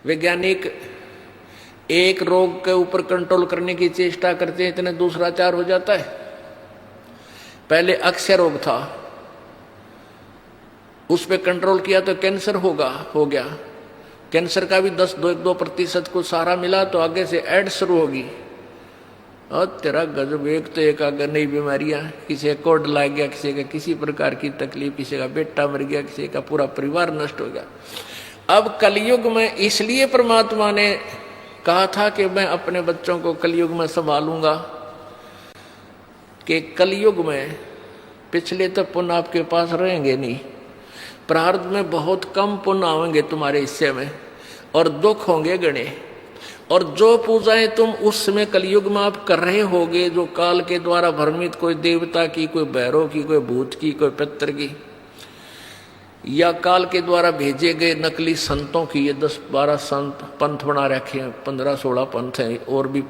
वैज्ञानिक एक रोग के ऊपर कंट्रोल करने की चेष्टा करते हैं, इतने दूसरा चार हो जाता है। पहले अक्षय रोग था, उस पर कंट्रोल किया तो कैंसर हो गया। कैंसर का भी 2% को सहारा मिला तो आगे से एड्स शुरू होगी। और तेरा गजब, एक तो एक आगे नई बीमारियां, किसी का कोड लग गया, किसी का किसी प्रकार की तकलीफ, किसी का बेटा मर गया, किसी का पूरा परिवार नष्ट हो गया। अब कलयुग में इसलिए परमात्मा ने कहा था कि मैं अपने बच्चों को कलयुग में संभालूंगा, कि कलयुग में पिछले तो पुण्य आपके पास रहेंगे नहीं, प्रारब्ध में बहुत कम पुण्य आएंगे तुम्हारे हिस्से में और दुख होंगे गणे। और जो पूजाएं तुम उस समय कलयुग में आप कर रहे होगे, जो काल के द्वारा भ्रमित, कोई देवता की, कोई भैरव की, कोई भूत की, कोई पितर की, या काल के द्वारा भेजे गए नकली संतों की, ये 10-12 संत पंथ बना रखे हैं, 15-16 पंथ हैं, और भी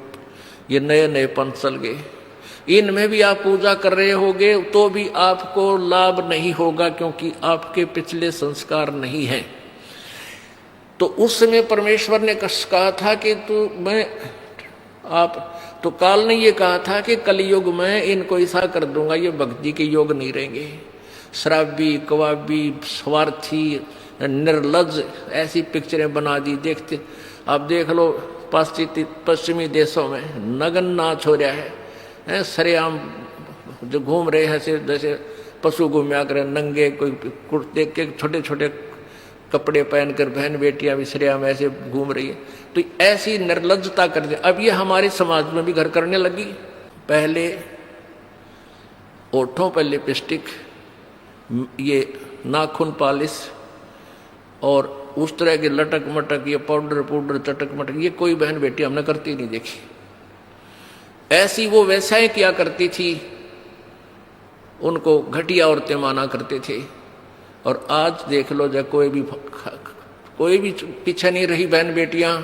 ये नए नए पंथ चल गए, इनमें भी आप पूजा कर रहे होगे तो भी आपको लाभ नहीं होगा, क्योंकि आपके पिछले संस्कार नहीं हैं। तो उस समय परमेश्वर ने कहा था कि तो काल ने ये कहा था कि कलयुग में इनको ऐसा कर दूंगा, ये भक्ति के योग नहीं रहेंगे, शराबी, कवाबी, स्वार्थी, निर्लज, ऐसी पिक्चरें बना दी। देखते आप देख लो पश्चिमी देशों में नगन नाच हो रहा है, सरेआम जो घूम रहे हैं जैसे पशु घूमया करे, नंगे, कोई कुर्ते के छोटे छोटे कपड़े पहनकर बहन बेटियां भी सरेआम ऐसे घूम रही है। तो ऐसी निर्लज्जता कर दे। अब ये हमारे समाज में भी घर करने लगी। पहले ओठों पर लिपस्टिक, ये नाखून पॉलिश और उस तरह के लटक मटक, ये पाउडर चटक मटक, ये कोई बहन बेटी हमने करती नहीं देखी। ऐसी वो वैसा किया करती थी, उनको घटिया औरतें माना करते थे। और आज देख लो, जब कोई भी पीछे नहीं रही बहन बेटियां,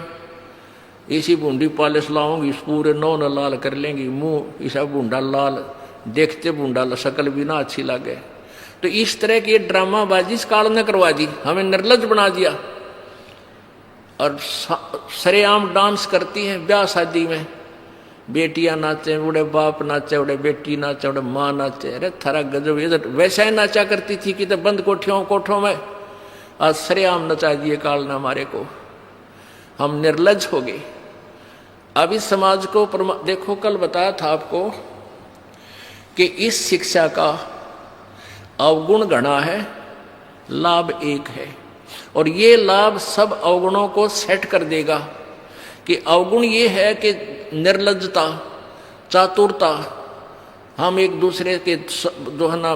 इसी बूंदी पॉलिश लाऊंगी, पूरे नौ न लाल कर लेंगी, मुंह ऐसा बूंदा लाल, देखते बूंदा शक्ल भी ना अच्छी लगे। तो इस तरह की ड्रामाबाजी इस काल ने करवा दी, हमें निर्लज बना दिया। और सरेआम डांस करती हैं ब्याह शादी में, बेटियां नाचे, उड़े बाप नाचे, उड़े बेटी नाचे, उड़े माँ नाचे। अरे थारा गजब, ये तो वैसा ही नाचा करती थी कि तो बंद कोठों में, आज सरेआम नचा दिए काल ने हमारे को, हम निर्लज हो गए। अब इस समाज को देखो, कल बताया था आपको कि इस शिक्षा का अवगुण गणा है, लाभ एक है, और ये लाभ सब अवगुणों को सेट कर देगा। कि अवगुण ये है कि निर्लज्जता, चातुरता, हम एक दूसरे के जो है ना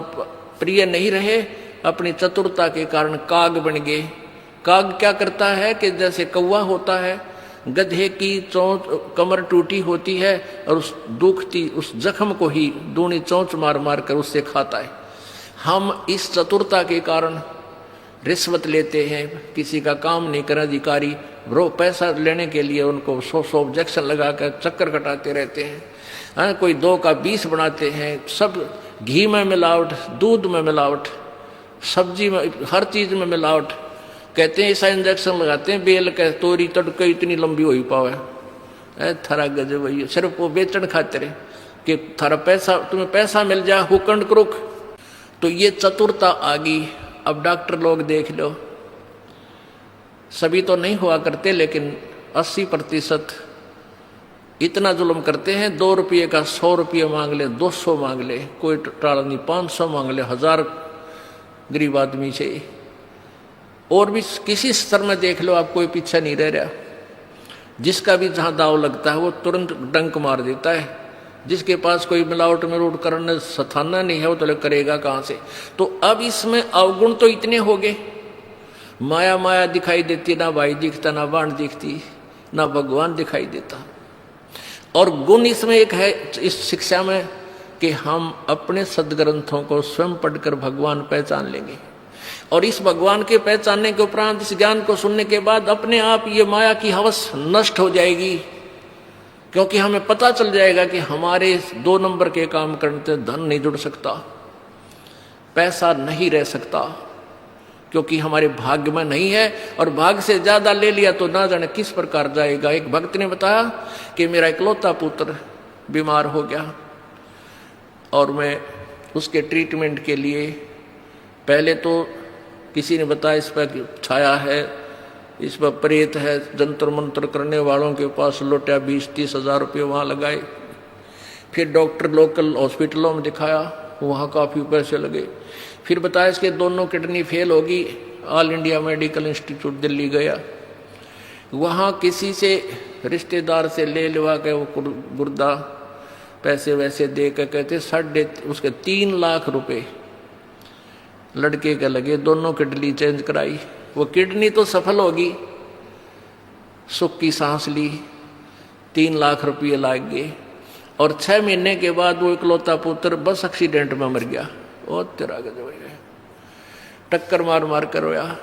प्रिय नहीं रहे, अपनी चतुरता के कारण काग बन गए। काग क्या करता है कि जैसे कौवा होता है, गधे की चोंच, कमर टूटी होती है और उस दुखती उस जख्म को ही दूनी चोंच मार मार कर उससे खाता है। हम इस चतुरता के कारण रिश्वत लेते हैं, किसी का काम नहीं कर अधिकारी, वो पैसा लेने के लिए उनको 100 ऑब्जेक्शन लगा कर चक्कर कटाते रहते हैं। कोई 2 का 20 बनाते हैं, सब घी में मिलावट, दूध में मिलावट, सब्जी में, हर चीज में मिलावट। कहते हैं ऐसा इंजेक्शन लगाते हैं, बेल का तोरी तड़के इतनी लंबी हो ही पावे। थारा गजब है, सिर्फ वो बेचन खातिर कि थारा पैसा, तुम्हें पैसा मिल जाए, हुकंड क्रुक। तो ये चतुरता आ गई। अब डॉक्टर लोग देख लो, सभी तो नहीं हुआ करते, लेकिन 80% इतना जुल्म करते हैं। 2 रुपये का 100 रुपये मांग ले, 200 मांग ले, कोई टाल नहीं, 500 मांग ले, 1000 गरीब आदमी से। और भी किसी स्तर में देख लो, आप कोई पीछा नहीं रह रहा। जिसका भी जहां दाव लगता है वो तुरंत डंक मार देता है। जिसके पास कोई मिलावट में रोट करने सथाना नहीं है, वो तो करेगा कहां से। तो अब इसमें अवगुण तो इतने हो गए, माया माया दिखाई देती, ना भाई दिखता, ना बाण दिखती, ना भगवान दिखाई देता। और गुण इसमें एक है इस शिक्षा में कि हम अपने सदग्रंथों को स्वयं पढ़कर भगवान पहचान लेंगे। और इस भगवान के पहचानने के उपरांत, इस ज्ञान को सुनने के बाद अपने आप ये माया की हवस नष्ट हो जाएगी। क्योंकि हमें पता चल जाएगा कि हमारे 2 नंबर के काम करने से धन नहीं जुड़ सकता, पैसा नहीं रह सकता, क्योंकि हमारे भाग्य में नहीं है, और भाग्य से ज्यादा ले लिया तो ना जाने किस प्रकार जाएगा। एक भक्त ने बताया कि मेरा इकलौता पुत्र बीमार हो गया और मैं उसके ट्रीटमेंट के लिए, पहले तो किसी ने बताया इस पर छाया है, इस पर प्रेत है, जंतर मंत्र करने वालों के पास लौटा 20-30 हज़ार रुपये वहाँ लगाए। फिर डॉक्टर लोकल हॉस्पिटलों में दिखाया, वहाँ काफ़ी पैसे लगे। फिर बताया इसके दोनों किडनी फेल होगी। All India medical institute Delhi गया, वहाँ किसी से रिश्तेदार से ले लिवा के वो गुर्दा पैसे वैसे दे के कहते उसके 3 लाख रुपए लड़के के लगे, दोनों किडनी चेंज कराई। वो किडनी तो सफल होगी, सुख की सांस ली, 3 लाख रुपये लाग गए, और 6 महीने के बाद वो इकलौता पुत्र बस एक्सीडेंट में मर गया। और तेरा गजब है, टक्कर मार मार कर रोया।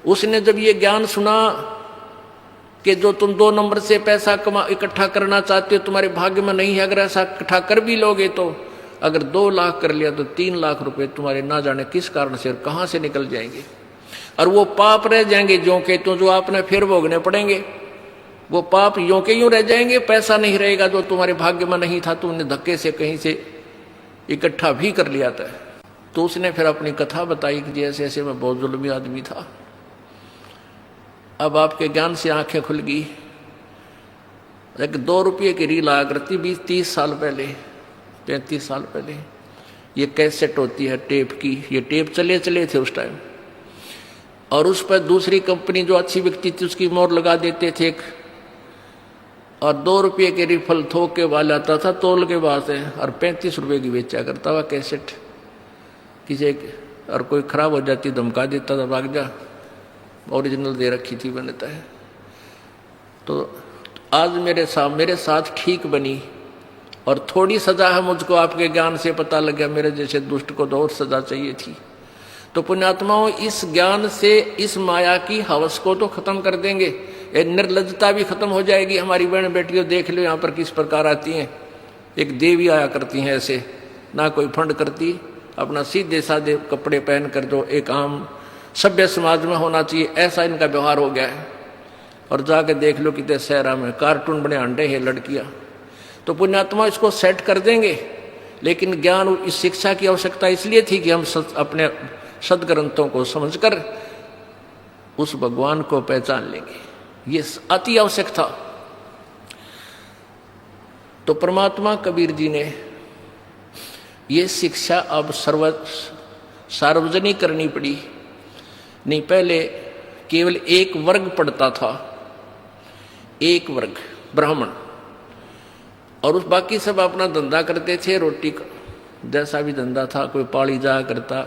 उसने जब ये ज्ञान सुना कि जो तुम 2 नंबर से पैसा इकट्ठा करना चाहते हो तुम्हारे भाग्य में नहीं है, अगर ऐसा इकट्ठा कर भी लोगे तो अगर 2 लाख कर लिया तो 3 लाख रुपए तुम्हारे ना जाने किस कारण से और कहाँ से निकल जाएंगे, और वो पाप रह जाएंगे ज्यों के तो, जो आपने फिर भोगने पड़ेंगे। वो पाप यों के यूं रह जाएंगे, पैसा नहीं रहेगा जो तुम्हारे भाग्य में नहीं था, तुमने धक्के से कहीं से इकट्ठा भी कर लिया था। तो उसने फिर अपनी कथा बताई कि ऐसे ऐसे मैं बहुत जुल्मी आदमी था। अब आपके ज्ञान से आंखें खुल गई। एक 2 रुपये की रील आया करती 20-30 साल पहले, 35 साल पहले। ये कैसेट होती है टेप की, ये टेप चले थे उस टाइम, और उस पर दूसरी कंपनी जो अच्छी बिकती थी उसकी मोहर लगा देते थे और 2 रुपये के रिफल थोक के वाला आता था तोल के बाद से, और 35 रुपये की बेचा करता हुआ कैसेट। किसी और कोई खराब हो जाती धमका देता था, भाग जा, ओरिजिनल दे रखी थी बनता है। तो आज मेरे साथ ठीक बनी, और थोड़ी सजा है मुझको आपके ज्ञान से पता लग गया, मेरे जैसे दुष्ट को तो और सजा चाहिए थी। तो पुण्यात्माओं, इस ज्ञान से इस माया की हवस को तो खत्म कर देंगे, निर्लज्जता भी खत्म हो जाएगी। हमारी बहन बेटियों देख लो यहाँ पर किस प्रकार आती हैं, एक देवी आया करती हैं ऐसे, ना कोई फंड करती, अपना सीधे साधे कपड़े पहन कर जो एक आम सभ्य समाज में होना चाहिए ऐसा इनका व्यवहार हो गया है। और जाके देख लो कितने शहरा में कार्टून बने अंडे हैं लड़कियां। तो पुण्यात्मा इसको सेट कर देंगे, लेकिन ज्ञान इस शिक्षा की आवश्यकता इसलिए थी कि हम अपने सदग्रंथों को समझकर उस भगवान को पहचान लेंगे, ये अति आवश्यक था। तो परमात्मा कबीर जी ने ये शिक्षा अब सार्वजनिक करनी पड़ी। नहीं, पहले केवल एक वर्ग पढ़ता था, एक वर्ग ब्राह्मण, और उस बाकी सब अपना धंधा करते थे, रोटी का जैसा भी धंधा था, कोई पाली जाया करता,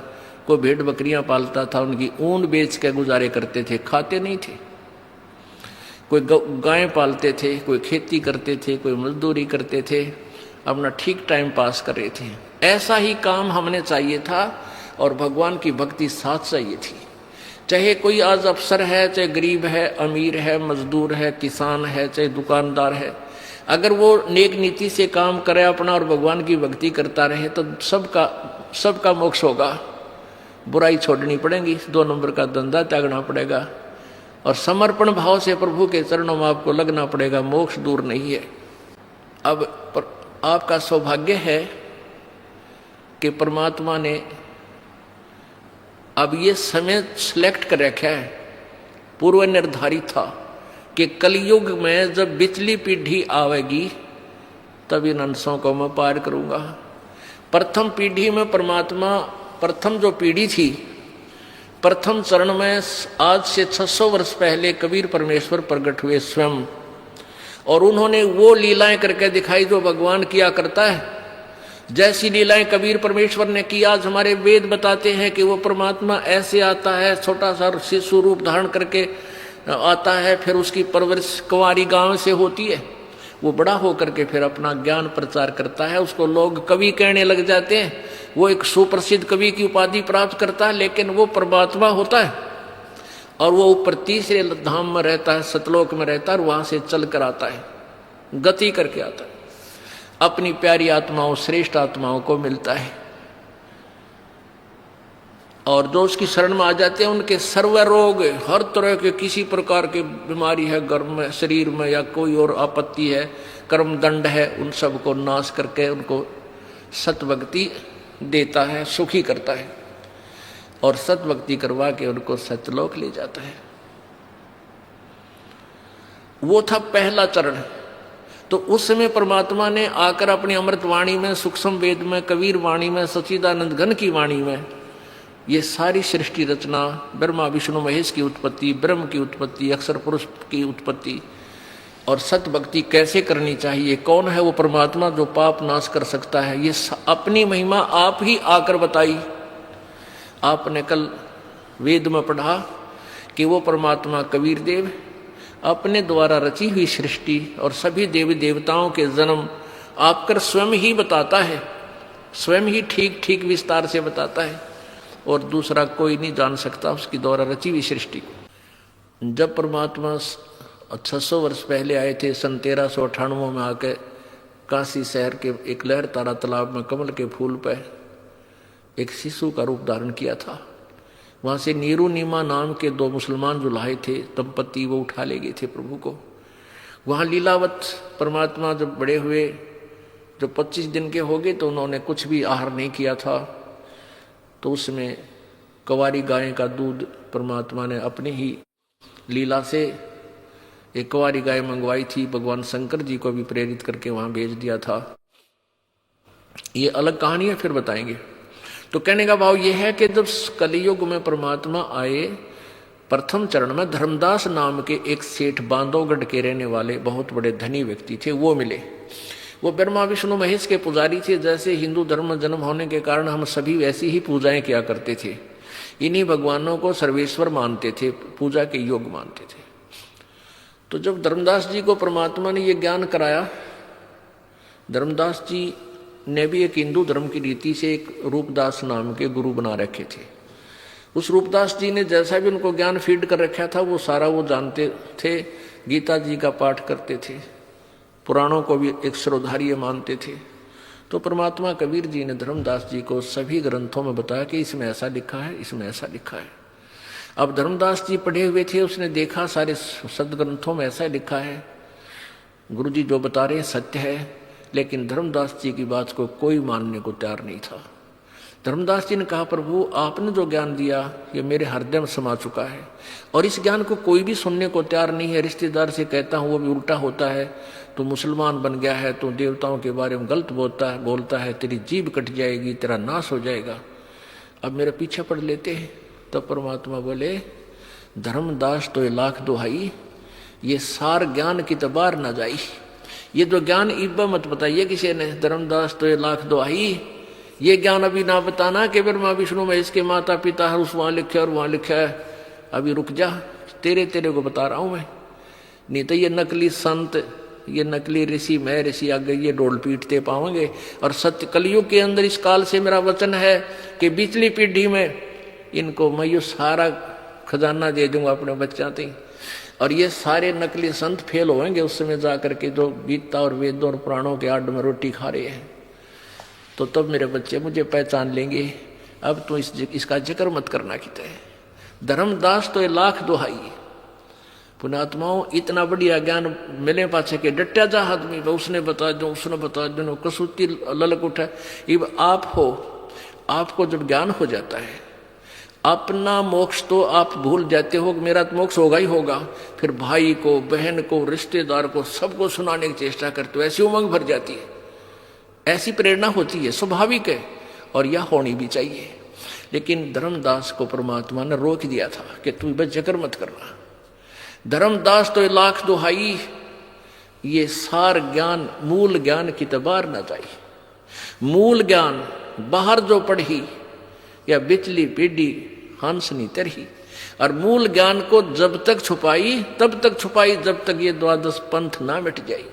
कोई भेड़ बकरियां पालता था, उनकी ऊन बेच के गुजारे करते थे, खाते नहीं थे। कोई गायें पालते थे, कोई खेती करते थे, कोई मजदूरी करते थे, अपना ठीक टाइम पास कर रहे थे। ऐसा ही काम हमने चाहिए था, और भगवान की भक्ति साथ चाहिए थी। चाहे कोई आज अफसर है, चाहे गरीब है, अमीर है, मजदूर है, किसान है, चाहे दुकानदार है, अगर वो नेक नीति से काम करे अपना और भगवान की भक्ति करता रहे तो सबका मोक्ष होगा। बुराई छोड़नी पड़ेगी, 2 नंबर का धंधा त्यागना पड़ेगा, और समर्पण भाव से प्रभु के चरणों में आपको लगना पड़ेगा। मोक्ष दूर नहीं है। अब आपका सौभाग्य है कि परमात्मा ने अब ये समय सिलेक्ट कर रखा है, पूर्व निर्धारित था कि कलयुग में जब बिचली पीढ़ी आवेगी तब इन अंशों को मैं पार करूंगा। प्रथम पीढ़ी में परमात्मा, प्रथम जो पीढ़ी थी, प्रथम चरण में आज से 600 वर्ष पहले कबीर परमेश्वर प्रकट हुए स्वयं, और उन्होंने वो लीलाएं करके दिखाई जो भगवान किया करता है। जैसी लीलाएं कबीर परमेश्वर ने की, आज हमारे वेद बताते हैं कि वो परमात्मा ऐसे आता है, छोटा सा शिशु रूप धारण करके आता है, फिर उसकी परवरिश कुंवारी गांव से होती है, वो बड़ा होकर के फिर अपना ज्ञान प्रचार करता है, उसको लोग कवि कहने लग जाते हैं, वो एक सुप्रसिद्ध कवि की उपाधि प्राप्त करता है, लेकिन वो परमात्मा होता है, और वो ऊपर तीसरे धाम में रहता है, सतलोक में रहता है, और वहां से चल कर आता है, गति करके आता है, अपनी प्यारी आत्माओं, श्रेष्ठ आत्माओं को मिलता है। और जो उसकी शरण में आ जाते हैं उनके सर्व रोग, हर तरह के किसी प्रकार की बीमारी है गर्भ में, शरीर में, या कोई और आपत्ति है, कर्म दंड है, उन सब को नाश करके उनको सतभक्ति देता है, सुखी करता है और सतभक्ति करवा के उनको सत्यलोक ले जाता है। वो था पहला चरण। तो उस समय परमात्मा ने आकर अपनी अमृत वाणी में, सूक्ष्म वेद में, कबीर वाणी में, सच्चिदानंद घन की वाणी में ये सारी सृष्टि रचना, ब्रह्मा विष्णु महेश की उत्पत्ति, ब्रह्म की उत्पत्ति, अक्षर पुरुष की उत्पत्ति और सत्य भक्ति कैसे करनी चाहिए, कौन है वो परमात्मा जो पाप नाश कर सकता है, ये अपनी महिमा आप ही आकर बताई। आपने कल वेद में पढ़ा कि वो परमात्मा कबीर देव अपने द्वारा रची हुई सृष्टि और सभी देवी देवताओं के जन्म आपकर स्वयं ही बताता है, स्वयं ही ठीक ठीक विस्तार से बताता है और दूसरा कोई नहीं जान सकता उसकी द्वारा रची हुई सृष्टि को। जब परमात्मा 600 वर्ष पहले आए थे, सन 1398 में आके काशी शहर के एक लहर तारा तालाब में कमल के फूल पर एक शिशु का रूप धारण किया था। वहां से नीरू नीमा नाम के 2 मुसलमान जो लाए थे दंपति, वो उठा ले गए थे प्रभु को। वहां लीलावत परमात्मा जब बड़े हुए, जब 25 दिन के हो गए तो उन्होंने कुछ भी आहार नहीं किया था, तो उसमें कुंवारी गाय का दूध परमात्मा ने अपनी ही लीला से एक कुंवारी गाय मंगवाई थी, भगवान शंकर जी को भी प्रेरित करके वहां भेज दिया था। ये अलग कहानी है, फिर बताएंगे। तो कहने का भाव यह है कि जब कलियुग में परमात्मा आए, प्रथम चरण में धर्मदास नाम के एक सेठ बांधवगढ़ के रहने वाले बहुत बड़े धनी व्यक्ति थे, वो मिले। वो ब्रह्मा विष्णु महेश के पुजारी थे। जैसे हिंदू धर्म में जन्म होने के कारण हम सभी वैसी ही पूजाएं किया करते थे, इन्हीं भगवानों को सर्वेश्वर मानते थे, पूजा के योग मानते थे। तो जब धर्मदास जी को परमात्मा ने ये ज्ञान कराया, धर्मदास जी ने भी एक हिंदू धर्म की रीति से एक रूपदास नाम के गुरु बना रखे थे। उस रूपदास जी ने जैसा भी उनको ज्ञान फीड कर रखा था वो सारा वो जानते थे। गीता जी का पाठ करते थे, पुराणों को भी एक श्रोधार्य मानते थे। तो परमात्मा कबीर जी ने धर्मदास जी को सभी ग्रंथों में बताया कि इसमें ऐसा लिखा है, इसमें ऐसा लिखा है। अब धर्मदास जी पढ़े हुए थे, उसने देखा सारे सदग्रंथों में ऐसा लिखा है, गुरु जी जो बता रहे हैं सत्य है, लेकिन धर्मदास जी की बात को कोई मानने को तैयार नहीं था। धर्मदास जी ने कहा, प्रभु आपने जो ज्ञान दिया ये मेरे हृदय में समा चुका है और इस ज्ञान को कोई भी सुनने को तैयार नहीं है। रिश्तेदार से कहता हूँ वो भी उल्टा होता है, तो मुसलमान बन गया है, तो देवताओं के बारे में गलत बोलता है, तेरी जीभ कट जाएगी, तेरा नाश हो जाएगा, अब मेरा पीछे पड़ लेते हैं। तब परमात्मा बोले, धर्मदास तो 1,00,000 दुहाई, ये सार ज्ञान की तबार न जाई। ये जो ज्ञान इब्बा मत बताइए किसी ने, धर्मदास तो 1,00,000 दुहाई, ये ज्ञान अभी ना बताना कि ब्रह्मा विष्णु में इसके माता पिता है, उस वहां लिखा है और वहां लिखा है, अभी रुक जा, तेरे को बता रहा हूं मैं। नहीं तो ये नकली संत, ये नकली ऋषि, मैं ऋषि आगे ये डोल पीटते पाओगे। और सत्य कलयुग के अंदर इस काल से मेरा वचन है कि पिछली पीढ़ी में इनको मैं ये सारा खजाना दे दूंगा अपने बच्चा थी, और ये सारे नकली संत फेल होंगे उस समय जाकर के जो गीता और वेदों और पुराणों के आड़ में रोटी खा रहे हैं। तो तब मेरे बच्चे मुझे पहचान लेंगे। अब तो इसका जिक्र मत करना किते। धर्मदास तो 1,00,000 दुहाई। पुण्यात्माओं, इतना बढ़िया ज्ञान मिले पाछे के डट्या जा आदमी, उसने बता दो कसूती ललक उठा। इब आप हो, आपको जब ज्ञान हो जाता है, अपना मोक्ष तो आप भूल जाते हो कि मेरा तो मोक्ष होगा ही होगा, फिर भाई को, बहन को, रिश्तेदार को, सबको सुनाने की चेष्टा करते हो। ऐसी उमंग भर जाती है, ऐसी प्रेरणा होती है, स्वाभाविक है और यह होनी भी चाहिए। लेकिन धर्मदास को परमात्मा ने रोक दिया था कि तू बस जिक्र मत करना। धर्मदास तो 1,00,000 दुहाई, ये सार ज्ञान, मूल ज्ञान की तबार न जाई। मूल ज्ञान बाहर जो पढ़ी या बिचली पीढ़ी हंस नहीं तरही, और मूल ज्ञान को जब तक छुपाई तब तक छुपाई जब तक ये 12 पंथ ना मिट जाए।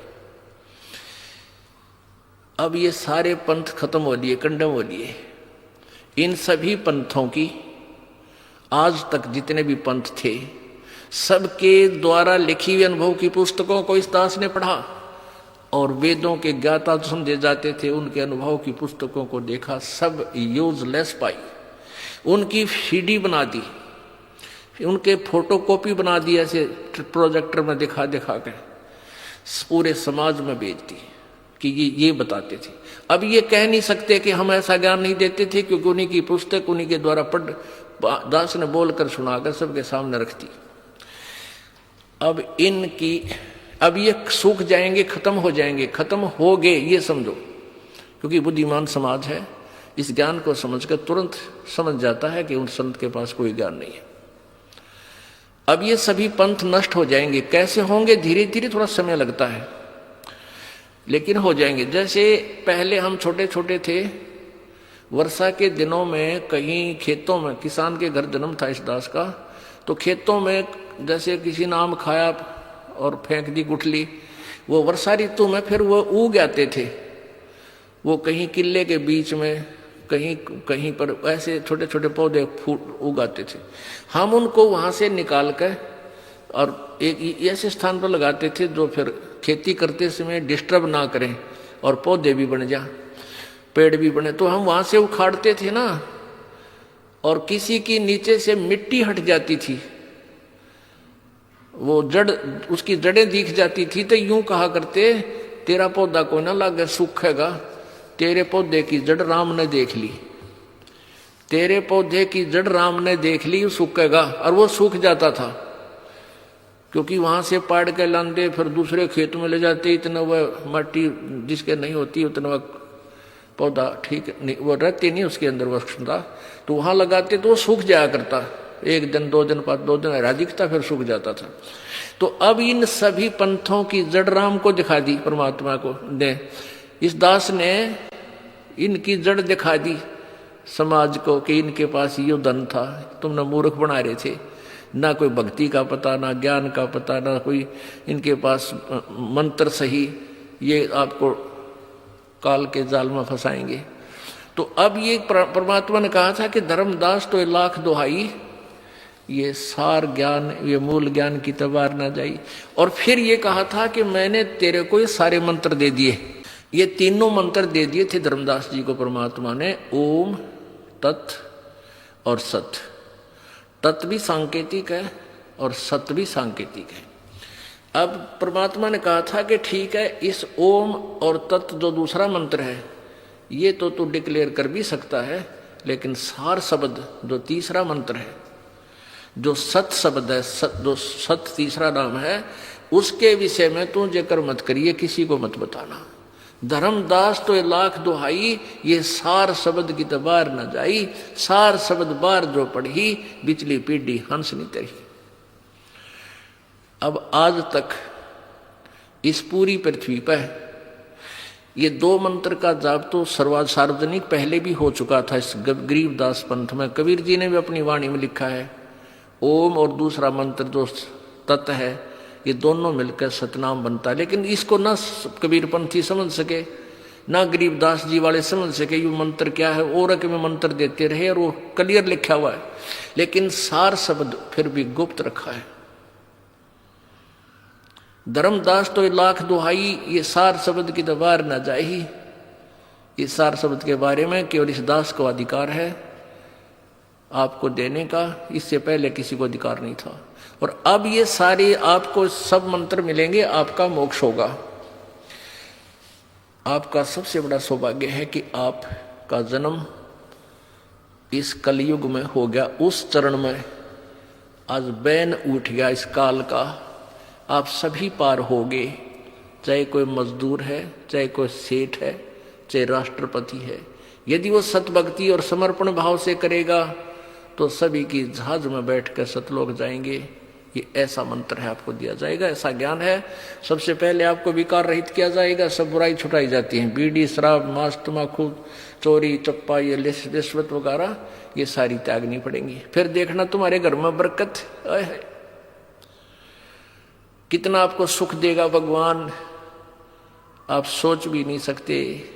अब ये सारे पंथ खत्म हो लिए, कंडम हो लिए। इन सभी पंथों की आज तक जितने भी पंथ थे, सबके द्वारा लिखी हुई अनुभव की पुस्तकों को इस दास ने पढ़ा, और वेदों के ज्ञाता जो समझे जाते थे उनके अनुभव की पुस्तकों को देखा, सब यूजलेस पाई। उनकी सीडी बना दी, उनके फोटोकॉपी बना दी, ऐसे प्रोजेक्टर में दिखा दिखा के पूरे समाज में भेज दी कि ये बताते थे। अब ये कह नहीं सकते कि हम ऐसा ज्ञान नहीं देते थे, क्योंकि उन्हीं की पुस्तक उन्हीं के द्वारा पढ़ दास ने बोलकर सुनाकर सबके सामने रख दी। अब ये सूख जाएंगे, खत्म हो जाएंगे, खत्म हो गए ये समझो, क्योंकि बुद्धिमान समाज है, इस ज्ञान को समझकर तुरंत समझ जाता है कि उन संत के पास कोई ज्ञान नहीं है। अब ये सभी पंथ नष्ट हो जाएंगे। कैसे होंगे? धीरे धीरे, थोड़ा समय लगता है, लेकिन हो जाएंगे। जैसे पहले हम छोटे छोटे थे, वर्षा के दिनों में कहीं खेतों में, किसान के घर जन्म था इस दास का, तो खेतों में जैसे किसी ने आम खाया और फेंक दी गुठली, वो वर्षा ऋतु में फिर वो उग आते थे, वो कहीं किले के बीच में, कहीं कहीं पर ऐसे छोटे छोटे पौधे फूट उगाते थे। हम उनको वहां से निकाल कर और एक ऐसे स्थान पर लगाते थे जो फिर खेती करते समय डिस्टर्ब ना करें और पौधे भी बन जा, पेड़ भी बने। तो हम वहां से उखाड़ते थे ना, और किसी की नीचे से मिट्टी हट जाती थी, वो जड़, उसकी जड़ें दिख जाती थी, तो यूं कहा करते, तेरा पौधा को ना लागे सूखेगा, तेरे पौधे की जड़ राम ने देख ली, तेरे पौधे की जड़ राम ने देख ली, सूखेगा। और वो सूख जाता था, क्योंकि वहां से पाड़ के लांदे फिर दूसरे खेत में ले जाते, इतना वह मट्टी जिसके नहीं होती उतना वह पौधा ठीक नहीं, वो रहती नहीं उसके अंदर वह क्षमता, तो वहां लगाते तो वो सूख जाया करता, एक दिन 2 दिन बाद 2 दिन हरा दिखता, फिर सूख जाता था। तो अब इन सभी पंथों की जड़ राम को दिखा दी, परमात्मा को ने, इस दास ने इनकी जड़ दिखा दी समाज को कि इनके पास ये धन था, तुमने मूर्ख बना रहे थे, ना कोई भक्ति का पता, ना ज्ञान का पता, ना कोई इनके पास मंत्र सही, ये आपको काल के जाल में फंसाएंगे। तो अब ये परमात्मा ने कहा था कि धर्मदास तो 1,00,000 दुहाई, ये सार ज्ञान, ये मूल ज्ञान की तबार ना जाई। और फिर ये कहा था कि मैंने तेरे को ये सारे मंत्र दे दिए, ये तीनों मंत्र दे दिए थे धर्मदास जी को परमात्मा ने, ओम, तत् और सत। तत् भी सांकेतिक है और सत भी सांकेतिक है। अब परमात्मा ने कहा था कि ठीक है, इस ओम और तत् जो दूसरा मंत्र है, ये तो तू डिक्लेयर कर भी सकता है, लेकिन सार शब्द जो तीसरा मंत्र है, जो सत शब्द है, जो सत तीसरा नाम है, उसके विषय में तू जिक्र मत करिए, किसी को मत बताना। धर्मदास तो 1,00,000 दुहाई, ये सार शब्द की तबार न जाई, सार शब्द बार जो पढ़ी, बिचली पीढ़ी हंस नहीं तरी। अब आज तक इस पूरी पृथ्वी पर ये 2 मंत्र का जाप तो सार्वजनिक पहले भी हो चुका था इस गरीबदास पंथ में। कबीर जी ने भी अपनी वाणी में लिखा है, ओम और दूसरा मंत्र जो तत् है, ये दोनों मिलकर सतनाम बनता है। लेकिन इसको ना कबीरपंथी समझ सके, ना गरीबदास जी वाले समझ सके ये मंत्र क्या है, और में मंत्र देते रहे, और वो क्लियर लिखा हुआ है, लेकिन सार शब्द फिर भी गुप्त रखा है। धर्मदास तो 1,00,000 दुहाई, ये सार शब्द की दबार न जाही, इस सार शब्द के बारे में केवल इस दास को अधिकार है आपको देने का, इससे पहले किसी को अधिकार नहीं था। और अब ये सारे आपको सब मंत्र मिलेंगे, आपका मोक्ष होगा। आपका सबसे बड़ा सौभाग्य है कि आपका जन्म इस कलयुग में हो गया, उस चरण में आज बैन उठ गया इस काल का, आप सभी पार होगे, चाहे कोई मजदूर है, चाहे कोई सेठ है, चाहे राष्ट्रपति है। यदि वो सतभक्ति और समर्पण भाव से करेगा तो सभी की जहाज में बैठकर सतलोक जाएंगे। ये ऐसा मंत्र है, आपको दिया जाएगा, ऐसा ज्ञान है। सबसे पहले आपको विकार रहित किया जाएगा, सब बुराई छुटाई जाती है, बीड़ी, शराब, मांस, तम्बाकू, चोरी, चप्पा, ये रिश्वत वगैरह, ये सारी त्यागनी पड़ेंगी। फिर देखना तुम्हारे घर में बरकत है, कितना आपको सुख देगा भगवान, आप सोच भी नहीं सकते।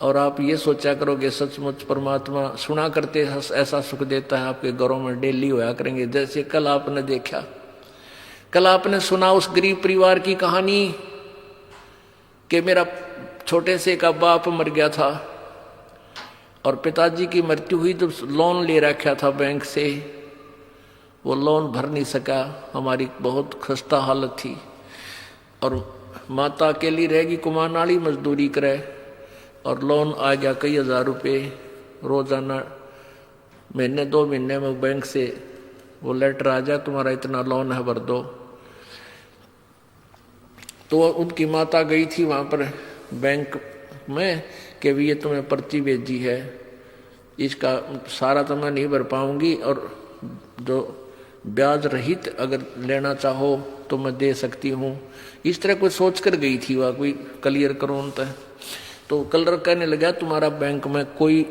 और आप ये सोचा करोगे सचमुच परमात्मा सुना करते ऐसा सुख देता है, आपके घरों में डेली होया करेंगे। जैसे कल आपने देखा, कल आपने सुना उस गरीब परिवार की कहानी कि मेरा छोटे से का बाप मर गया था और पिताजी की मृत्यु हुई तो लोन ले रखा था बैंक से, वो लोन भर नहीं सका, हमारी बहुत खस्ता हालत थी। और माता अकेली रहेगी, कुमार वाली मजदूरी करे, और लोन आ गया कई हज़ार रुपये रोजाना। महीने 2 महीने में बैंक से वो लेटर आ जाए तुम्हारा इतना लोन है भर दो। तो उनकी माता गई थी वहाँ पर बैंक में कि भी ये तुम्हें पर्ची भेजी है, इसका सारा तो मैं नहीं भर पाऊंगी, और जो ब्याज रहित अगर लेना चाहो तो मैं दे सकती हूँ। इस तरह कोई सोच कर गई थी वह, कोई क्लियर करो तय। तो कलर कहने लगा तुम्हारा बैंक में कोई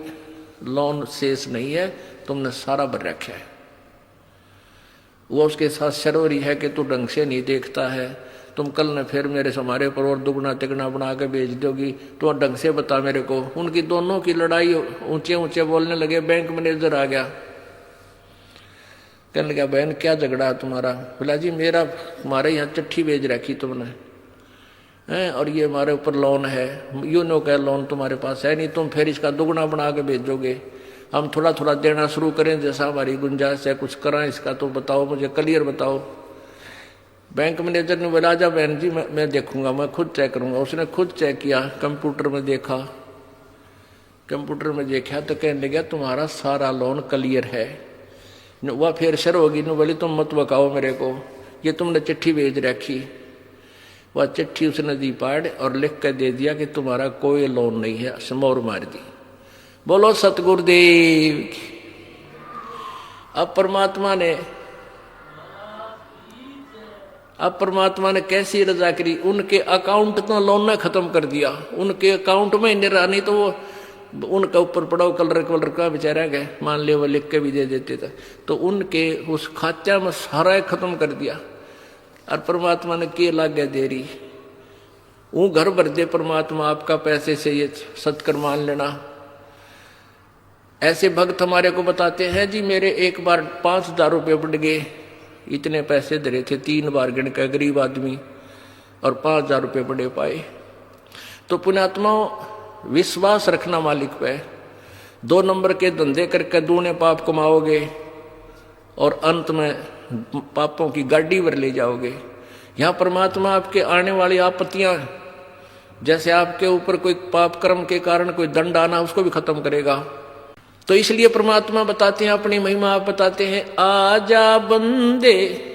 लोन शेष नहीं है, तुमने सारा भर रखा है। वो उसके साथ शरोरी है कि तू ढंग से नहीं देखता है, तुम कल न फिर मेरे हमारे पर और दुगना तिगना बना के भेज दोगी, तो ढंग से बता मेरे को। उनकी दोनों की लड़ाई, ऊंचे ऊंचे बोलने लगे। बैंक मैनेजर आ गया, कहने लगा बहन क्या झगड़ा है तुम्हारा? बोला जी मेरा हमारे यहाँ चिट्ठी भेज रखी तुमने हैं, और ये हमारे ऊपर लोन है, यूँ नो क्या लोन तुम्हारे पास है नहीं, तुम फिर इसका दुगना बना के भेजोगे, हम थोड़ा थोड़ा देना शुरू करें जैसा हमारी गुंजाइश है, कुछ करें इसका तो बताओ, मुझे क्लियर बताओ। बैंक मैनेजर ने बोला जा बहन जी मैं देखूंगा, मैं खुद चेक करूंगा। उसने खुद चेक किया, कंप्यूटर में देखा, कंप्यूटर में देखा तो कहने लगा तुम्हारा सारा लोन क्लियर है। वह फिर शर होगी, न बोली तुम मत बकाओ मेरे को, ये तुमने चिट्ठी भेज रखी। वह चिट्ठी उसने दी पाड़ और लिख कर दे दिया कि तुम्हारा कोई लोन नहीं है, समौर मार दी। बोलो सतगुरुदेव की। अब परमात्मा ने कैसी रजा करी, उनके अकाउंट तो लोन ने खत्म कर दिया, उनके अकाउंट में नहीं तो वो उनका ऊपर पड़ाव कलर का बेचारा गए, मान लिया वो लिख के भी दे देते थे, तो उनके उस खाचा में सारा खत्म कर दिया। और परमात्मा ने के लागे देरी, वो घर भर दे परमात्मा आपका पैसे से, ये सत्कर मान लेना। ऐसे भक्त हमारे को बताते हैं जी मेरे एक बार 5,000 रुपये बढ़ गए, इतने पैसे धरे थे 3 बार गिन के गरीब आदमी, और 5,000 रुपये बड़े पाए। तो पुण्यात्मा विश्वास रखना मालिक पे, 2 नंबर के धंधे करके दूने पाप कमाओगे और अंत में पापों की गाड़ी भर ले जाओगे। यहाँ परमात्मा आपके आने वाली आपत्तियां, जैसे आपके ऊपर कोई पाप कर्म के कारण कोई दंड आना, उसको भी खत्म करेगा। तो इसलिए परमात्मा बताते हैं, अपनी महिमा आप बताते हैं, आजा बंदे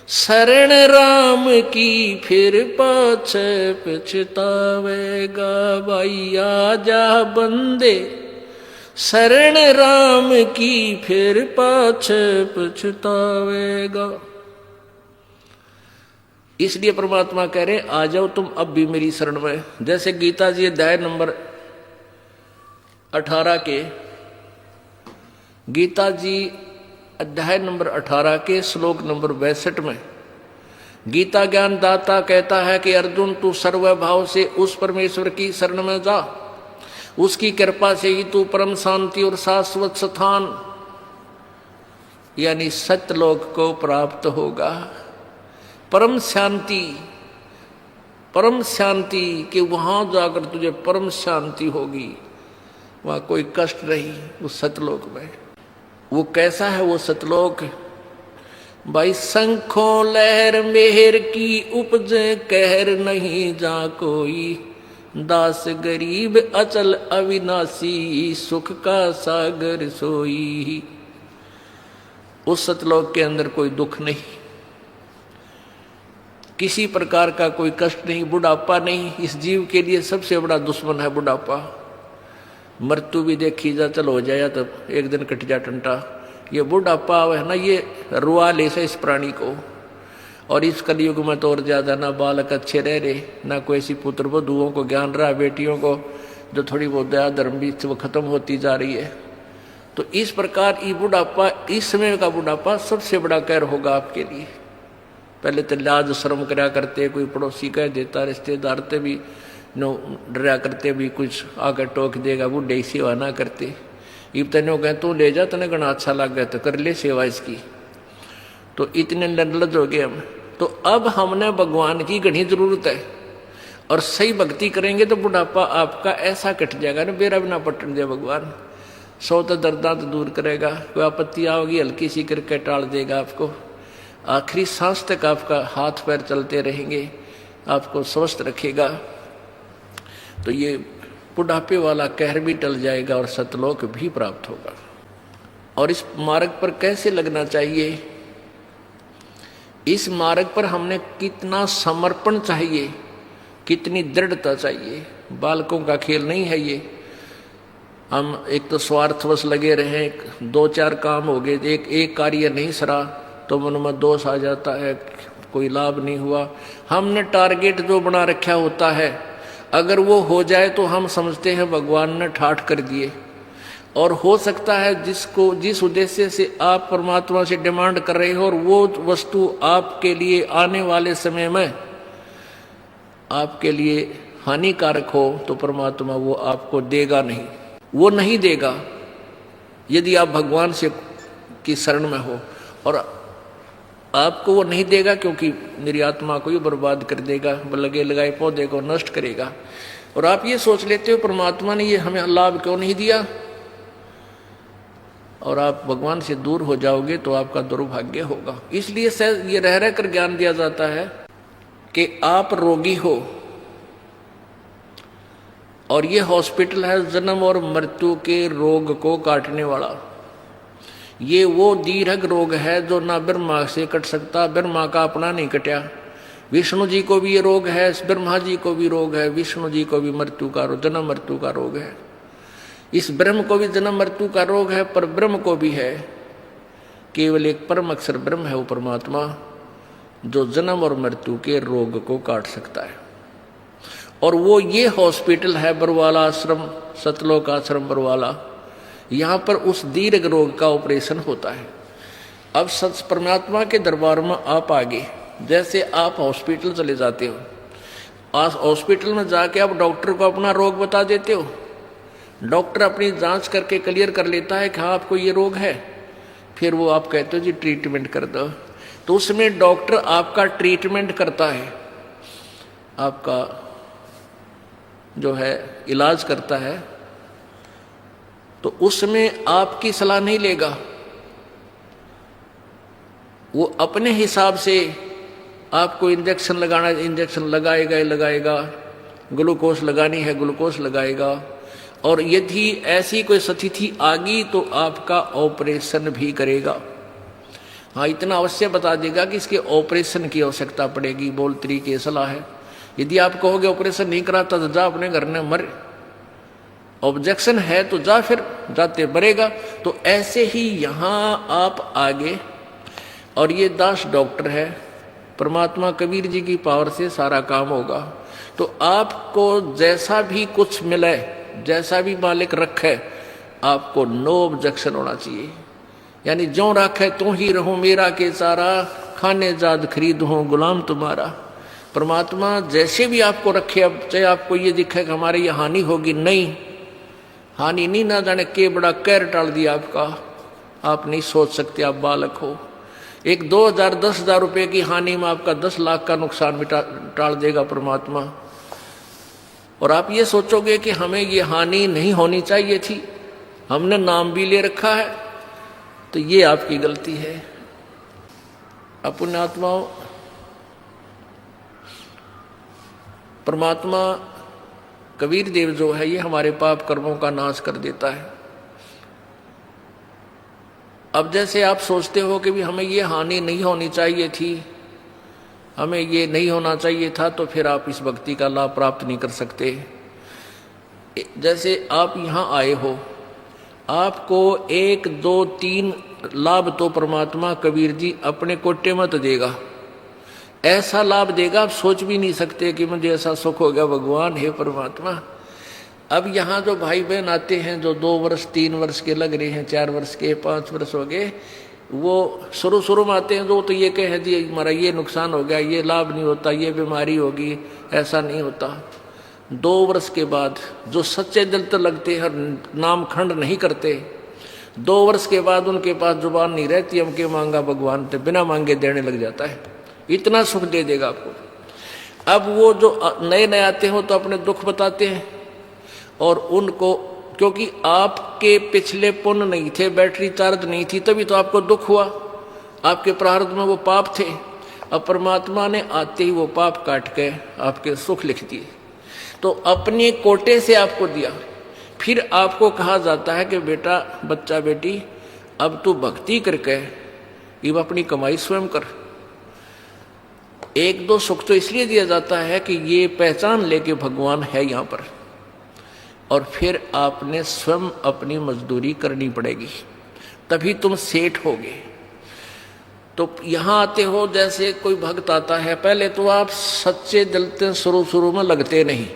शरण राम की फिर पाछे पछतावेगा। भाई आजा बंदे शरण राम की फिर पाछे पछतावेगा। इसलिए परमात्मा कह रहे आ जाओ तुम अब भी मेरी शरण में। जैसे गीता जी अध्याय नंबर 18 के, गीता जी अध्याय नंबर 18 के श्लोक नंबर 62 में गीता ज्ञान दाता कहता है कि अर्जुन तू सर्वभाव से उस परमेश्वर की शरण में जा, उसकी कृपा से ही तू परम शांति और शाश्वत स्थान यानी सत्यलोक को प्राप्त होगा। परम शांति कि वहां जाकर तुझे परम शांति होगी, वहां कोई कष्ट नहीं उस सतलोक में। वो कैसा है वो सतलोक? भाई शंखों लहर मेहर की उपजे कहर नहीं जा कोई, दास गरीब अचल अविनाशी सुख का सागर सोई। उस सतलोक के अंदर कोई दुख नहीं, किसी प्रकार का कोई कष्ट नहीं, बुढ़ापा नहीं। इस जीव के लिए सबसे बड़ा दुश्मन है बुढ़ापा। मृत्यु भी देखी जा, चल हो जाए तब एक दिन कट जा टंटा। ये बुढ़ापा है ना, ये रुआ ले से इस प्राणी को। और इस कलयुग में तो और ज्यादा ना बालक अच्छे रह रहे, ना कोई ऐसी पुत्र वधुओं को ज्ञान रहा, बेटियों को जो थोड़ी बहुत दया धर्म भी वो खत्म होती जा रही है। तो इस प्रकार ये बुढ़ापा, इस समय का बुढ़ापा सबसे बड़ा कहर होगा आपके लिए। पहले तो लाज शर्म करा करते, कोई पड़ोसी कह देता, रिश्तेदार ते भी नो डरा करते, भी कुछ आकर टोक देगा, बूढ़े सेवा ना करते। इब तेनो कह तू ले जा, तने घना अच्छा लग गया तो कर ले सेवा इसकी। तो इतने निर्लज हो गए हम। तो अब हमने भगवान की घनी जरूरत है। और सही भक्ति करेंगे तो बुढ़ापा आपका ऐसा कट जाएगा ना, बेरा बिना पटन दे भगवान। 100 तो दर्दांत दूर करेगा, कोई आपत्ति आओगी हल्की सी करके टाल देगा आपको। आखिरी सांस तक आपका हाथ पैर चलते रहेंगे, आपको स्वस्थ रखेगा। तो ये बुढ़ापे वाला कहर भी टल जाएगा और सतलोक भी प्राप्त होगा। और इस मार्ग पर कैसे लगना चाहिए, इस मार्ग पर हमने कितना समर्पण चाहिए, कितनी दृढ़ता चाहिए। बालकों का खेल नहीं है ये। हम एक तो स्वार्थवश लगे रहे, 2-4 काम हो गए, एक कार्य नहीं सरा तो मन में दोष आ जाता है, कोई लाभ नहीं हुआ। हमने टारगेट जो बना रखा होता है, अगर वो हो जाए तो हम समझते हैं भगवान ने ठाठ कर दिए। और हो सकता है जिस उद्देश्य से आप परमात्मा से डिमांड कर रहे हो और वो वस्तु आपके लिए आने वाले समय में आपके लिए हानिकारक हो, तो परमात्मा वो आपको देगा नहीं, वो नहीं देगा यदि आप भगवान से की शरण में हो। और आपको वो नहीं देगा क्योंकि मेरी आत्मा को ही बर्बाद कर देगा, लगे लगाए पौधे को नष्ट करेगा। और आप ये सोच लेते हो परमात्मा ने ये हमें लाभ क्यों नहीं दिया, और आप भगवान से दूर हो जाओगे तो आपका दुर्भाग्य होगा। इसलिए ये रह रह कर ज्ञान दिया जाता है कि आप रोगी हो और ये हॉस्पिटल है जन्म और मृत्यु के रोग को काटने वाला। ये वो दीर्घ रोग है जो ना ब्रह्मा से कट सकता, ब्रह्मा का अपना नहीं कटा। विष्णु जी को भी ये रोग है, ब्रह्मा जी को भी रोग है, विष्णु जी को भी मृत्यु का जन्म मृत्यु का रोग है। इस ब्रह्म को भी जन्म मृत्यु का रोग है, पर ब्रह्म को भी है। केवल एक परम अक्षर ब्रह्म है वो परमात्मा, जो जन्म और मृत्यु के रोग को काट सकता है। और वो ये हॉस्पिटल है बरवाला आश्रम, सतलोक आश्रम बरवाला। यहाँ पर उस दीर्घ रोग का ऑपरेशन होता है। अब सच परमात्मा के दरबार में आप आगे, जैसे आप हॉस्पिटल चले जाते हो, आज हॉस्पिटल में जाके आप डॉक्टर को अपना रोग बता देते हो, डॉक्टर अपनी जांच करके क्लियर कर लेता है कि हाँ आपको ये रोग है, फिर वो आप कहते हो जी ट्रीटमेंट कर दो। तो उसमें डॉक्टर आपका ट्रीटमेंट करता है, आपका जो है इलाज करता है, तो उसमें आपकी सलाह नहीं लेगा। वो अपने हिसाब से आपको इंजेक्शन लगाना है इंजेक्शन लगाएगा ही लगाएगा, ग्लूकोज लगानी है ग्लूकोज लगाएगा। और यदि ऐसी कोई स्थिति आ गई तो आपका ऑपरेशन भी करेगा। हाँ, इतना अवश्य बता देगा कि इसके ऑपरेशन की आवश्यकता पड़ेगी, बोल तरीके सलाह है। यदि आप कहोगे ऑपरेशन नहीं कराता तो जा अपने घर में मर, ऑब्जेक्शन है तो जा, फिर जाते मरेगा। तो ऐसे ही यहाँ आप आगे, और ये दास डॉक्टर है, परमात्मा कबीर जी की पावर से सारा काम होगा। तो आपको जैसा भी कुछ मिले, जैसा भी मालिक रखे, आपको नो ऑब्जेक्शन होना चाहिए। यानी जो रखे तो ही रहो मेरा के सारा, खाने जाद खरीद हो गुलाम तुम्हारा। परमात्मा जैसे भी आपको रखे, अब चाहे आपको ये दिखे कि हमारे ये हानि होगी, नहीं, हानि नहीं, ना जाने के बड़ा कहर टाल दिया आपका, आप नहीं सोच सकते, आप बालक हो। एक 2000 10,000 रुपये की हानि में आपका 10 लाख का नुकसान भी टाल देगा परमात्मा। और आप ये सोचोगे कि हमें ये हानि नहीं होनी चाहिए थी, हमने नाम भी ले रखा है, तो ये आपकी गलती है। पुण्यात्माओं, परमात्मा कबीर देव जो है ये हमारे पाप कर्मों का नाश कर देता है। अब जैसे आप सोचते हो कि भी हमें ये हानि नहीं होनी चाहिए थी, हमें ये नहीं होना चाहिए था, तो फिर आप इस भक्ति का लाभ प्राप्त नहीं कर सकते। जैसे आप यहाँ आए हो, आपको 1 2 3 लाभ तो परमात्मा कबीर जी अपने कोटे मत देगा, ऐसा लाभ देगा आप सोच भी नहीं सकते कि मुझे ऐसा सुख हो गया भगवान हे परमात्मा। अब यहाँ जो भाई बहन आते हैं, जो 2 वर्ष 3 वर्ष के लग रहे हैं, 4 वर्ष के 5 वर्ष हो गए, वो शुरू में आते हैं, जो तो ये कहे जी हमारा ये नुकसान हो गया, ये लाभ नहीं होता, ये बीमारी होगी, ऐसा नहीं होता। 2 वर्ष के बाद जो सच्चे दिल तो लगते हैं, नाम खंड नहीं करते, 2 वर्ष के बाद उनके पास जुबान नहीं रहती, हमके मांगा भगवान तो बिना मांगे देने लग जाता है, इतना सुख दे देगा आपको। अब वो जो नए नए आते हो तो अपने दुख बताते हैं, और उनको, क्योंकि आपके पिछले पुण्य नहीं थे, बैटरी चार्ज नहीं थी, तभी तो आपको दुख हुआ, आपके प्रारब्ध में वो पाप थे। अब परमात्मा ने आते ही वो पाप काट के आपके सुख लिख दिए, तो अपने कोटे से आपको दिया। फिर आपको कहा जाता है कि बेटा, बच्चा बेटी, अब तू भक्ति करके अब अपनी कमाई स्वयं कर। एक दो सुख तो इसलिए दिया जाता है कि ये पहचान लेके भगवान है यहाँ पर, और फिर आपने स्वयं अपनी मजदूरी करनी पड़ेगी, तभी तुम सेठ होगे। तो यहाँ आते हो, जैसे कोई भक्त आता है, पहले तो आप सच्चे दिल से शुरू में लगते नहीं।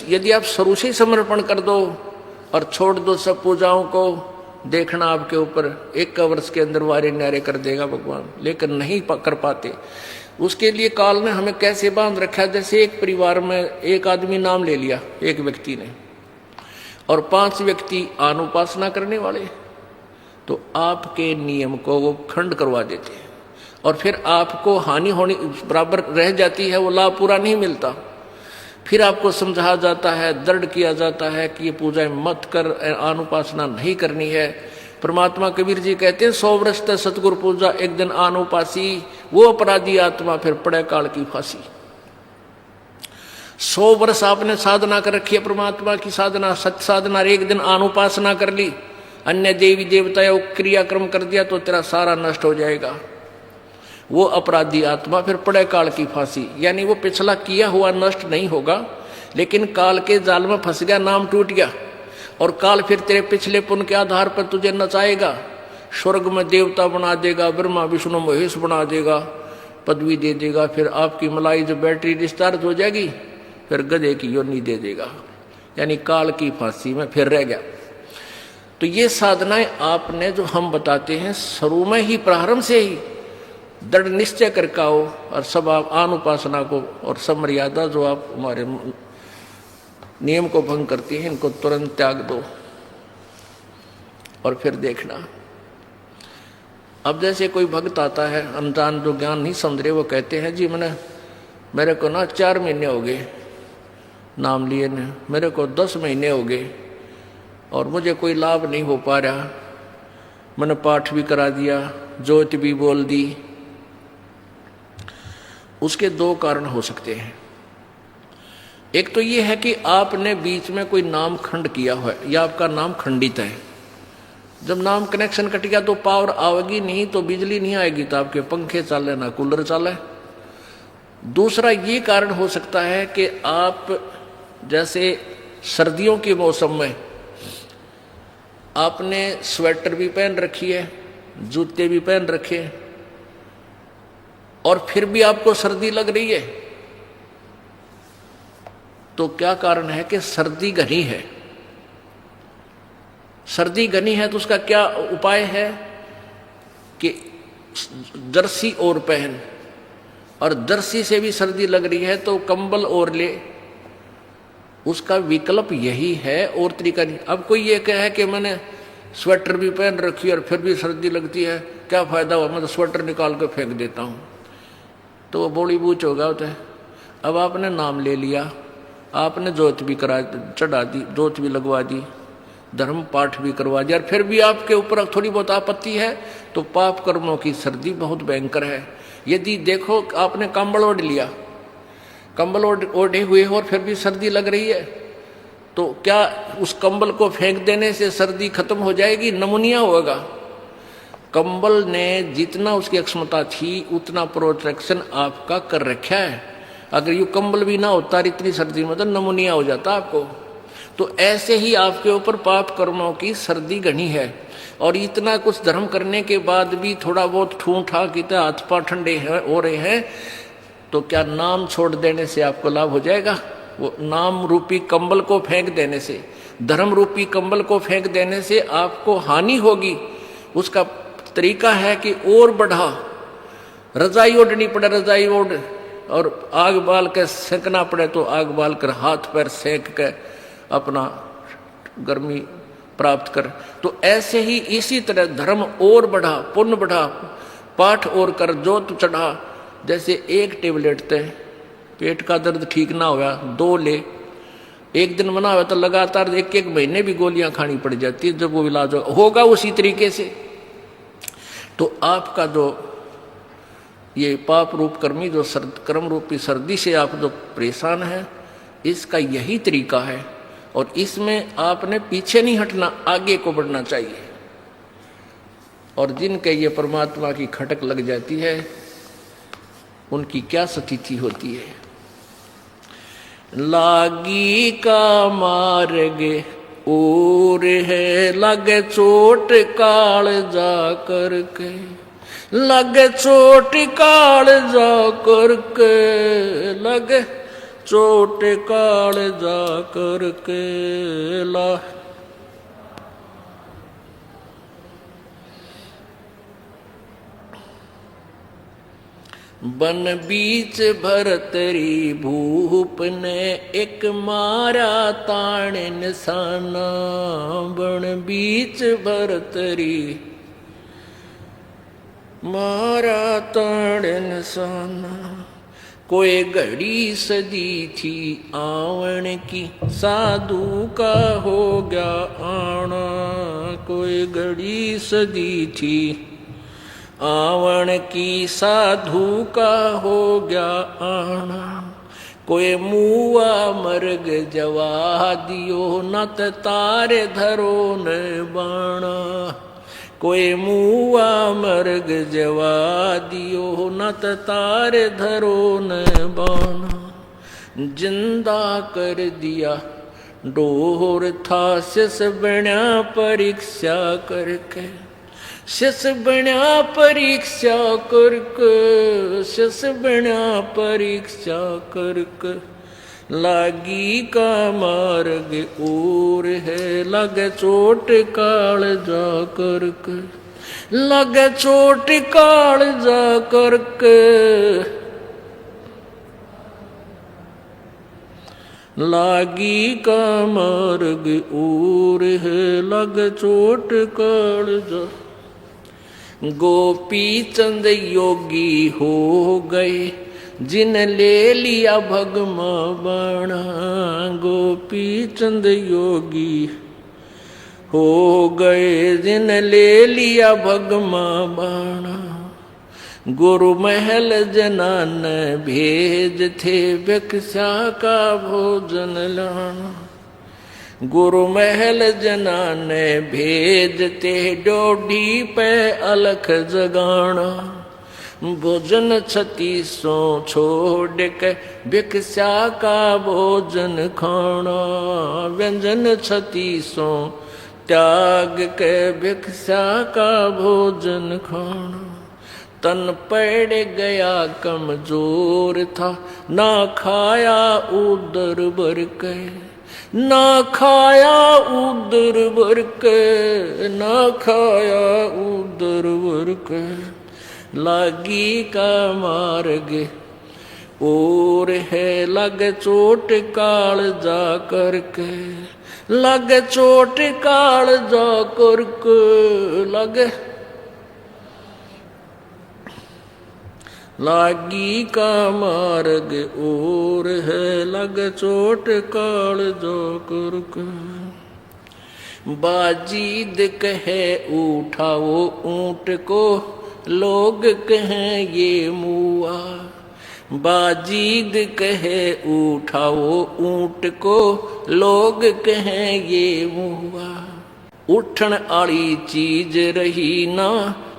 यदि आप शुरू से ही समर्पण कर दो और छोड़ दो सब पूजाओं को, देखना आपके ऊपर 1 वर्ष के अंदर वारे न्यारे कर देगा भगवान, लेकिन नहीं कर पाते। उसके लिए काल ने हमें कैसे बांध रखा है, जैसे एक परिवार में एक आदमी नाम ले लिया एक व्यक्ति ने, और 5 व्यक्ति अनुपासना करने वाले, तो आपके नियम को वो खंड करवा देते हैं, और फिर आपको हानि होनी बराबर रह जाती है, वो लाभ पूरा नहीं मिलता। फिर आपको समझाया जाता है, दृढ़ किया जाता है कि ये पूजा मत कर, अनुपासना नहीं करनी है। परमात्मा कबीर जी कहते हैं, 100 वर्ष तक सतगुरु पूजा, एक दिन अनुपासी, वो अपराधी आत्मा फिर पड़े काल की फांसी। 100 वर्ष आपने साधना कर रखी है, परमात्मा की साधना, सत्य साधना, एक दिन अनुपासना कर ली, अन्य देवी देवता या क्रियाक्रम कर दिया, तो तेरा सारा नष्ट हो जाएगा। वो अपराधी आत्मा फिर पड़े काल की फांसी, यानी वो पिछला किया हुआ नष्ट नहीं होगा, लेकिन काल के जाल में फंस गया, नाम टूट गया, और काल फिर तेरे पिछले पुण्य के आधार पर तुझे नचाएगा, स्वर्ग में देवता बना देगा, ब्रह्मा विष्णु महेश बना देगा, पदवी दे देगा, फिर आपकी मलाई जो बैटरी डिस्चार्ज हो जाएगी, फिर गधे की योनि दे देगा, यानी काल की फांसी में फिर रह गया। तो ये साधनाएं आपने जो हम बताते हैं, शुरू में ही प्रारंभ से ही दृढ़ निश्चय करके आओ, और सब आप अनुपासना को और सब मर्यादा जो आप हमारे नियम को भंग करती हैं, इनको तुरंत त्याग दो, और फिर देखना। अब जैसे कोई भक्त आता है, अनजान जो ज्ञान नहीं समझ रहे, वो कहते हैं जी मेरे को ना 4 महीने हो गए नाम लिए ने, मेरे को 10 महीने हो गए और मुझे कोई लाभ नहीं हो पा रहा, मैंने पाठ भी करा दिया, ज्योत भी बोल दी। उसके 2 कारण हो सकते हैं। एक तो ये है कि आपने बीच में कोई नाम खंड किया हुआ है, या आपका नाम खंडित है। जब नाम कनेक्शन कट गया तो पावर आएगी नहीं, तो बिजली नहीं आएगी, तो आपके पंखे चले ना कूलर चले। दूसरा ये कारण हो सकता है कि आप जैसे सर्दियों के मौसम में आपने स्वेटर भी पहन रखी है, जूते भी पहन रखे, और फिर भी आपको सर्दी लग रही है, तो क्या कारण है कि सर्दी घनी है। सर्दी घनी है तो उसका क्या उपाय है कि जर्सी और पहन, और जर्सी से भी सर्दी लग रही है तो कंबल और ले। उसका विकल्प यही है, और तरीका नहीं। अब कोई ये कहे कि मैंने स्वेटर भी पहन रखी और फिर भी सर्दी लगती है, क्या फायदा हुआ, मैं तो स्वेटर निकाल कर फेंक देता हूं, तो वो बोली बूच होगा होता है। अब आपने नाम ले लिया, आपने जोत भी चढ़ा दी, जोत भी लगवा दी, धर्म पाठ भी करवा दिया, और फिर भी आपके ऊपर थोड़ी बहुत आपत्ति है, तो पाप कर्मों की सर्दी बहुत भयंकर है। यदि देखो आपने कंबल ओढ़ लिया, कंबल ओढ़े हुए और फिर भी सर्दी लग रही है, तो क्या उस कंबल को फेंक देने से सर्दी खत्म हो जाएगी? नमूनिया होगा। कंबल ने जितना उसकी क्षमता थी उतना प्रोटेक्शन आपका कर रखा है। अगर ये कंबल भी ना होता इतनी सर्दी में तो नमूनिया हो जाता आपको। तो ऐसे ही आपके ऊपर पाप कर्मों की सर्दी घनी है, और इतना कुछ धर्म करने के बाद भी थोड़ा बहुत ठूठा कितना हाथ पांव ठंडे हो रहे हैं, तो क्या नाम छोड़ देने से आपको लाभ हो जाएगा? वो नाम रूपी कंबल को फेंक देने से, धर्म रूपी कंबल को फेंक देने से आपको हानि होगी। उसका तरीका है कि और बढ़ा, रजाई ओढ़नी पड़े, रजाई ओढ़, और आग बाल कर सेंकना पड़े तो आग बाल कर, हाथ पैर सेंक कर अपना गर्मी प्राप्त कर। तो ऐसे ही इसी तरह धर्म और बढ़ा, पुण्य बढ़ा, पाठ और कर, जोत चढ़ा, जैसे एक टेबलेट ते पेट का दर्द ठीक ना हुआ 2 ले, एक दिन बना हुआ तो लगातार 1-1 महीने भी गोलियां खानी पड़ जाती है जब वो इलाज होगा उसी तरीके से। तो आपका जो ये पाप रूप कर्मी जो कर्म रूपी सर्दी से आप जो परेशान है, इसका यही तरीका है और इसमें आपने पीछे नहीं हटना, आगे को बढ़ना चाहिए। और जिनके ये परमात्मा की खटक लग जाती है उनकी क्या स्थिति होती है। लागी का मार्ग और है लगे चोट काल जा करके, लगे चोट काल जा करके, लगे चोट काल जा करके ला। बन बीच भरतरी भूप ने एक मारा ताण निशाना, बन बीच भरतरी मारा ताण निशाना। कोई घड़ी सदी थी आवन की साधु का हो गया आना, कोई घड़ी सदी थी आवन की साधु का हो गया आना। कोई मुआ मर्ग जवा दियो नत तारे धरो न बाणा, कोई मुआ मर्ग जवा दियो नत तारे धरो न बाणा। जिंदा कर दिया डोर था शिष बना परीक्षा करके, शिष बना परीक्षा करके, शिष बना परीक्षा करके। लागी का मार्ग और है लगे चोट काल जा करके, लगे चोट काल जा करके। लागी का मार्ग और है लगे चोट काल जा। गोपी चंद योगी हो गए जिन ले लिया भगमा बाणा, गोपी चंद योगी हो गए जिन ले लिया भगमा बाणा। गुरु महल जनान भेज थे भिक्षा का भोजन लाना, गुरु महल जनान भेजते डोडी पे अलख जगाना। भोजन 36 छोड़ के भिक्षा का भोजन खाना, व्यंजन 36 त्याग के भिक्षा का भोजन खाना। तन पड़ गया कमजोर था ना खाया उदर भर के, ना खाया उदर भर के, ना खाया उदर भर के। लागी का मार्ग और है लग चोट काल जा करके, लग चोट काल जा करके। लग लागी का मार्ग और है लग चोट काल जा करके। बाजीद कहे उठाओ ऊंट को लोग कहें ये मुआ, बाजीद कहे उठाओ ऊंट को लोग कहें ये मुआ। उठन आली चीज रही ना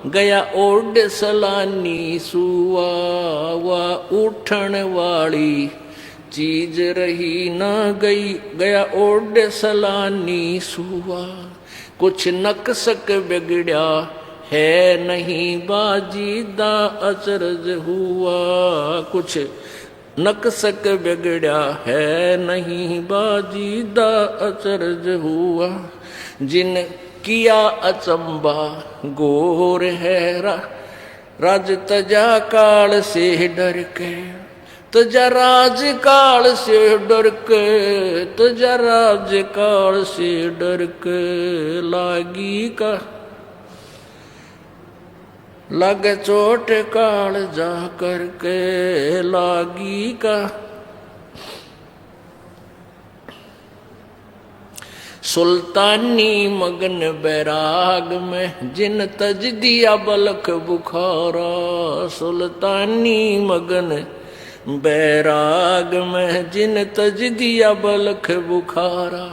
गया ओड सलानी सुआ, वा उठन वाली चीज रही ना गया ओड सलानी सुआ। कुछ नक्सक बिगड़ा है नहीं बाजीदा अचरज हुआ, कुछ नक्सक बिगड़ा है नहीं बाजीदा अचरज हुआ। जिन किया अचंबा गोर है राज तजा काल से डर के, तजा राज काल से डर के, तजा राज काल से डर के। लागी का लग चोट काल जा करके लागी का। सुल्तानी मगन बैराग में जिन तज दिया बलख बुखारा। सुल्तानी मगन बैराग में जिन तज दिया बलख बुखारा।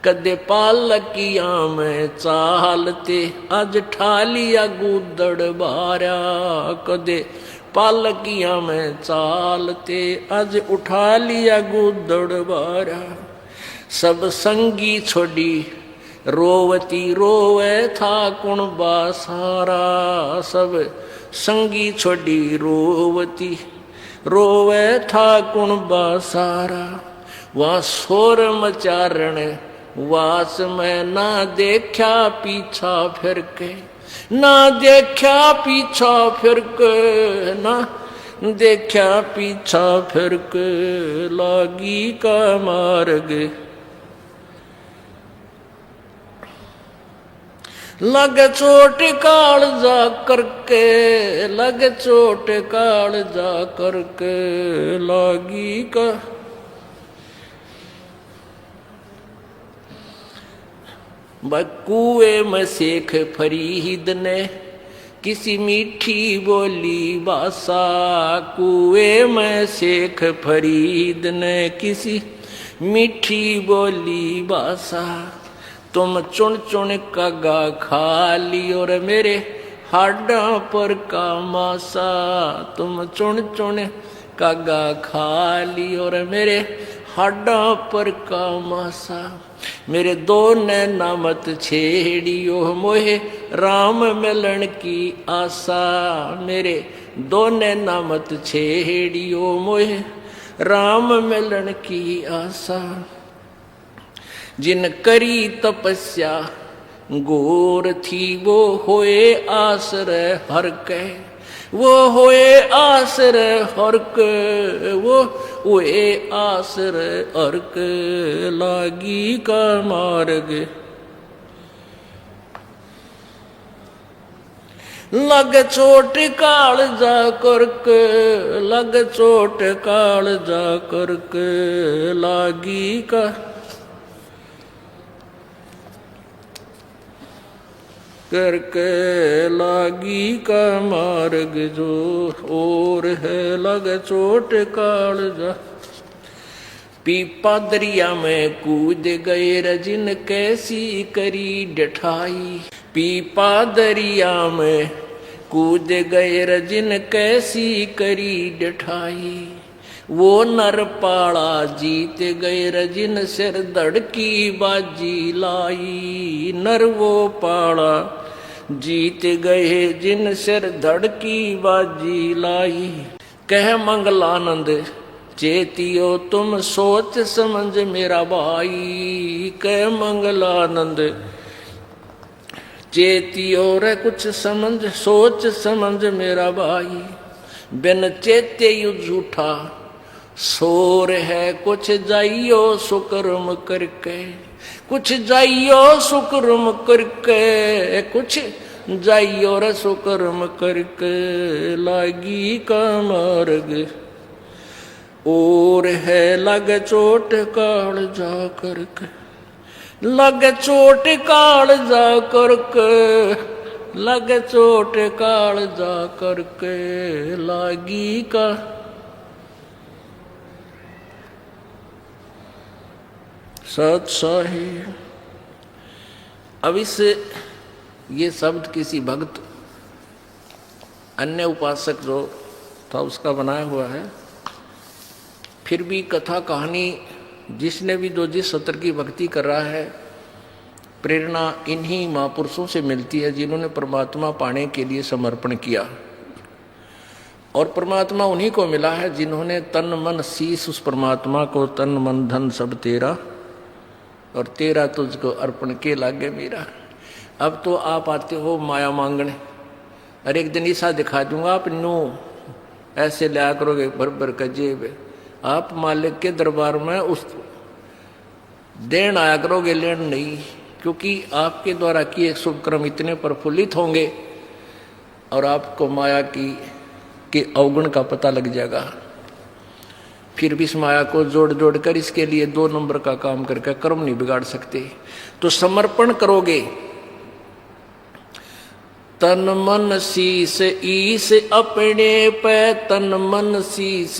कदे पालकिया में चालते अज ठालिया गुदड़ बारा। कदे पालकिया में चालते अज उठा लिया गुदड़ बारा। सब संगी छोड़ी रोवती रोवे था कुण बासारा। सब संगी छोड़ी रोवती रोवे था कुण बासारा। वहाँ शोर मचारण वास में ना देखा पीछा फिर के। ना देखा पीछा फिर के। ना देखा पीछा फिर के लागी का मार्ग। लग चोट काल जा करके। लग चोट काल जा करके लागी का। कुएं में शेख फरीद ने किसी मीठी बोली बासा। कुएं में शेख फरीद ने किसी मीठी बोली बासा। तुम चुन चुन कगा खा लियो रे मेरे हाडा पर का मासा। तुम चुन चुन कगा खा लियो रे मेरे हाडा पर का मासा। मेरे दो नैना मत छेड़ियो मोहे राम मिलन की आशा। मेरे दो नैना मत छेड़ियो मोहे राम मिलन की आशा। जिन करी तपस्या गोर थी वो होए आश्रय हर के। वो होए आश्रय हर के। वो होए आश्रय हर के लागी का मार्ग। लग चोट काल जा करके। लग चोट काल जा करके लागी का। करके लागी का मार्ग जो और है। लग चोट काल जा। पीपा दरिया में कूद गए रजिन कैसी करी डठाई। पीपा दरिया में कूद गए रजिन कैसी करी डठाई। वो नर पाड़ा जीत गए रजिन सिर धड़की बाजी लाई। नर वो पाड़ा जीत गए जिन सिर धड़की बाजी लाई। कह मंगलानंद चेतियो तुम सोच समझ मेरा भाई। कह मंगलानंद चेतियो रे कुछ समझ सोच समझ मेरा भाई। बिन चेते यु झूठा शोर है कुछ जाइयो सुकर्म करके। कुछ जाइयो सुकर्म करके। कुछ जाइयो रे सुकर्म करके लागी का मार्ग। और है लग चोट काल जा करके। लग चोट काल जा करके। लग चोट काल जा करके लागी का। सत साही। अब इस ये शब्द किसी भक्त अन्य उपासक जो था उसका बनाया हुआ है। फिर भी कथा कहानी जिसने भी जो जिस सत्र की भक्ति कर रहा है प्रेरणा इन्हीं महापुरुषों से मिलती है जिन्होंने परमात्मा पाने के लिए समर्पण किया। और परमात्मा उन्हीं को मिला है जिन्होंने तन मन शीश उस परमात्मा को तन मन धन सब तेरा और तेरा तुझको अर्पण के लागे मेरा। अब तो आप आते हो माया मांगने और एक दिन ऐसा दिखा दूंगा आप नो ऐसे लिया करोगे भर भर का जेब। आप मालिक के दरबार में उस देन आया करोगे लेन नहीं। क्योंकि आपके द्वारा किए शुभ कर्म इतने प्रफुल्लित होंगे और आपको माया की के अवगुण का पता लग जाएगा। फिर भी इस माया को जोड़ जोड़ कर इसके लिए 2 नंबर का काम करके कर्म नहीं बिगाड़ सकते। तो समर्पण करोगे, तन मन शीस ईस अपने पे, तन मन शीस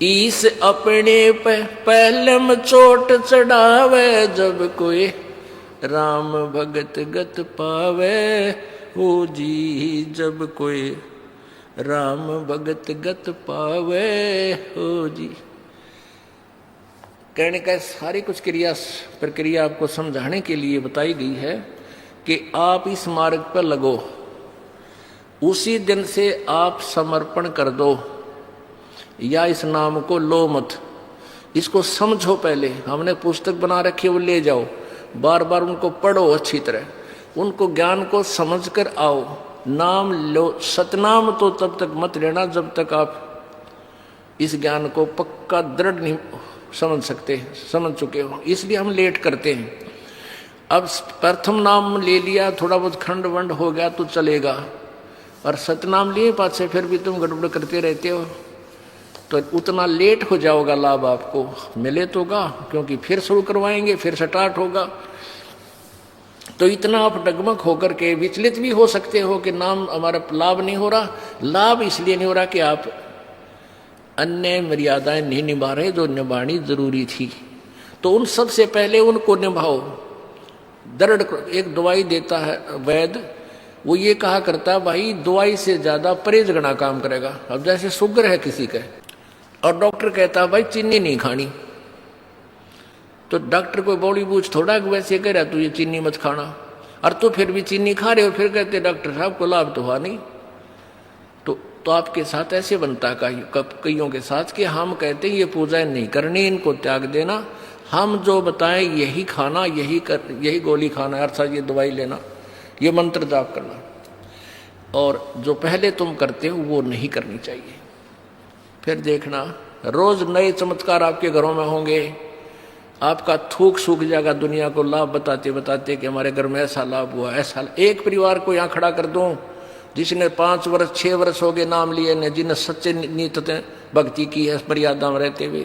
ईस अपने पे, पहले में चोट चढ़ावे, जब कोई राम भगत गत पावे, हो जी जब कोई राम भगत गत पावे, हो जी। कहने का सारी कुछ प्रक्रिया आपको समझाने के लिए बताई गई है कि आप इस मार्ग पर लगो, उसी दिन से आप समर्पण कर दो, या इस नाम को लो मत, इसको समझो। पहले हमने पुस्तक बना रखी है, वो ले जाओ, बार बार उनको पढ़ो अच्छी तरह, उनको ज्ञान को समझ कर आओ, नाम लो। सतनाम तो तब तक मत लेना जब तक आप इस ज्ञान को पक्का दृढ़ नहीं समझ चुके हो, इसलिए हम लेट करते हैं। अब प्रथम नाम ले लिया, थोड़ा बहुत खंड वंड हो गया तो चलेगा, और सतनाम लिए पाछे फिर भी तुम गड़बड़ करते रहते हो, तो उतना लेट हो जाओगा। लाभ आपको मिले तोगा, क्योंकि फिर शुरू करवाएंगे, फिर स्टार्ट होगा। तो इतना आप डगमग होकर के विचलित भी हो सकते हो कि नाम हमारा लाभ नहीं हो रहा। लाभ इसलिए नहीं हो रहा कि आप अन्य मर्यादाएं नहीं निभा रहे जो निभानी जरूरी थी। तो उन सब से पहले उनको निभाओ, दृढ़। एक दवाई देता है वैद्य, वो ये कहा करता है भाई दवाई से ज्यादा परहेज गणा काम करेगा। अब जैसे शुगर है किसी का, और डॉक्टर कहता है भाई चीनी नहीं खानी, तो डॉक्टर कोई बॉडी बूझ थोड़ा वैसे कह रहा तू ये चीनी मत खाना, और तो फिर भी चीनी खा रहे हो, फिर कहते डॉक्टर साहब को लाभ तो हुआ नहीं। तो आपके साथ ऐसे बनता है कईयों के साथ कि हम कहते हैं ये पूजा नहीं करनी, इनको त्याग देना, हम जो बताएं यही खाना, यही गोली खाना, अर्थात ये दवाई लेना, ये मंत्र जाप करना, और जो पहले तुम करते हो वो नहीं करनी चाहिए। फिर देखना रोज नए चमत्कार आपके घरों में होंगे, आपका थूक सूख जाएगा दुनिया को लाभ बताते बताते कि हमारे घर में ऐसा लाभ हुआ, ऐसा। एक परिवार को यहाँ खड़ा कर दूं जिसने 5 वर्ष 6 वर्ष हो गए नाम लिए ने, जिन्हें सच्चे नीत भक्ति की है मर्यादा में रहते हुए,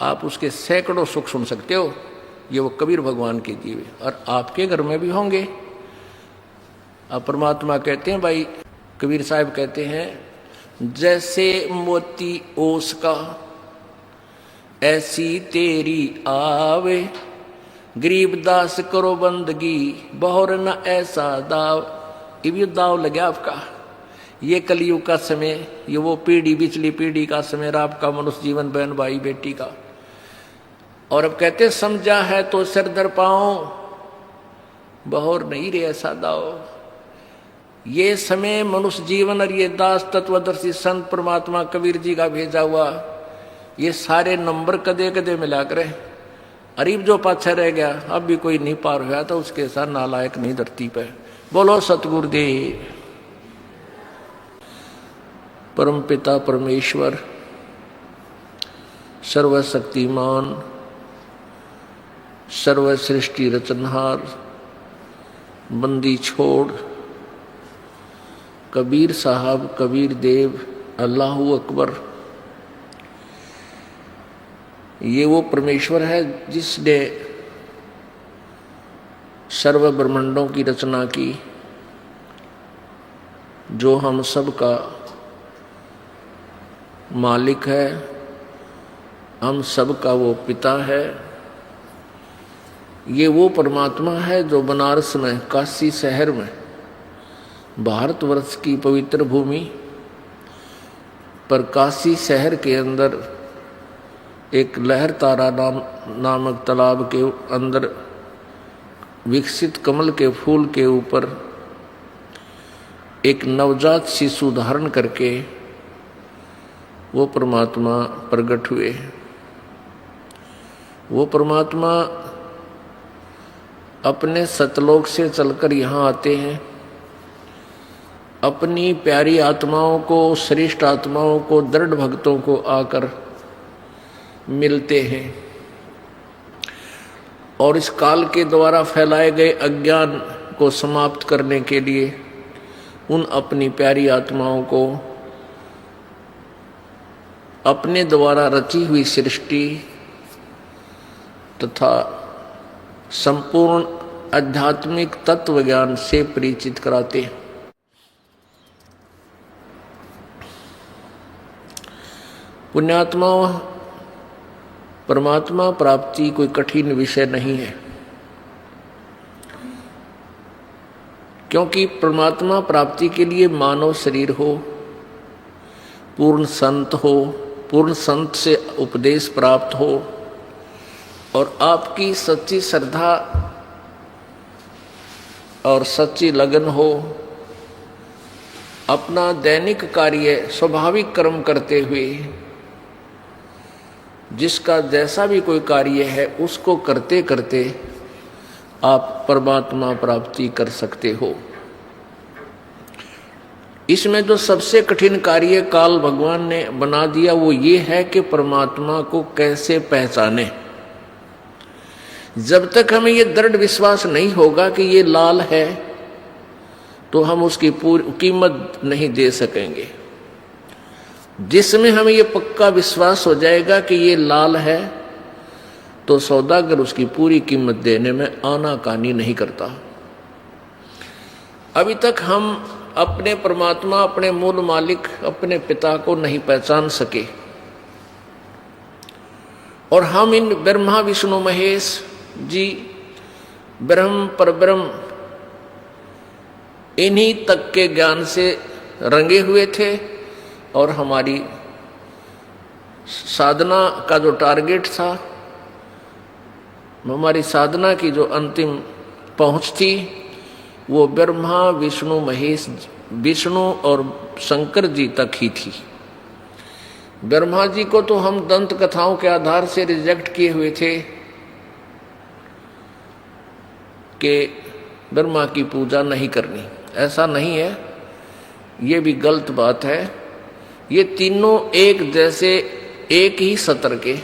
आप उसके सैकड़ों सुख सुन सकते हो। ये वो कबीर भगवान के दिए, और आपके घर में भी होंगे। अब परमात्मा कहते हैं भाई, कबीर साहब कहते हैं जैसे मोती ओस का ऐसी तेरी आवे, गरीब दास करो बंदगी बहुर न ऐसा दाव। ये भी दाव लगे आपका। ये कलयुग का समय, ये वो पीढ़ी पिछली पीढ़ी का समय रहा आपका, मनुष्य जीवन बहन भाई बेटी का। और अब कहते समझा है तो सिर दर पाओ, बहुर नहीं रे ऐसा दाव। ये समय मनुष्य जीवन और ये दास तत्वदर्शी संत परमात्मा कबीर जी का भेजा हुआ, ये सारे नंबर कदे कदे मिला करे। अरीब जो पाछा रह गया, अब भी कोई नहीं पार हुआ, तो उसके साथ नालायक नहीं धरती पे। बोलो सतगुरुदेव। परम पिता परमेश्वर सर्वशक्तिमान सर्व सृष्टि रचनहार, बंदी छोड़ कबीर साहब, कबीर देव, अल्लाहू अकबर, ये वो परमेश्वर है जिसने सर्व ब्रह्मांडों की रचना की, जो हम सब का मालिक है, हम सब का वो पिता है। ये वो परमात्मा है जो बनारस में, काशी शहर में, भारतवर्ष की पवित्र भूमि पर काशी शहर के अंदर एक लहर तारा नामक तालाब के अंदर विकसित कमल के फूल के ऊपर एक नवजात शिशु धारण करके वो परमात्मा प्रकट हुए। वो परमात्मा अपने सतलोक से चलकर यहाँ आते हैं, अपनी प्यारी आत्माओं को, श्रेष्ठ आत्माओं को, दृढ़ भक्तों को आकर मिलते हैं, और इस काल के द्वारा फैलाए गए अज्ञान को समाप्त करने के लिए उन अपनी प्यारी आत्माओं को अपने द्वारा रची हुई सृष्टि तथा संपूर्ण आध्यात्मिक तत्व ज्ञान से परिचित कराते हैं। पुण्यात्माओं, परमात्मा प्राप्ति कोई कठिन विषय नहीं है, क्योंकि परमात्मा प्राप्ति के लिए मानव शरीर हो, पूर्ण संत हो, पूर्ण संत से उपदेश प्राप्त हो और आपकी सच्ची श्रद्धा और सच्ची लगन हो, अपना दैनिक कार्य स्वाभाविक कर्म करते हुए जिसका जैसा भी कोई कार्य है उसको करते करते आप परमात्मा प्राप्ति कर सकते हो। इसमें जो सबसे कठिन कार्य काल भगवान ने बना दिया वो ये है कि परमात्मा को कैसे पहचाने। जब तक हमें ये दृढ़ विश्वास नहीं होगा कि ये लाल है तो हम उसकी पूरी कीमत नहीं दे सकेंगे। जिसमें हमें ये पक्का विश्वास हो जाएगा कि ये लाल है तो सौदागर उसकी पूरी कीमत देने में आनाकानी नहीं करता। अभी तक हम अपने परमात्मा, अपने मूल मालिक, अपने पिता को नहीं पहचान सके और हम इन ब्रह्मा विष्णु महेश जी, ब्रह्म परब्रह्म, इन्हीं तक के ज्ञान से रंगे हुए थे और हमारी साधना का जो टारगेट था, हमारी साधना की जो अंतिम पहुंच थी वो ब्रह्मा विष्णु महेश, विष्णु और शंकर जी तक ही थी। ब्रह्मा जी को तो हम दंत कथाओं के आधार से रिजेक्ट किए हुए थे कि ब्रह्मा की पूजा नहीं करनी। ऐसा नहीं है, ये भी गलत बात है। ये तीनों एक जैसे, एक ही सत्र के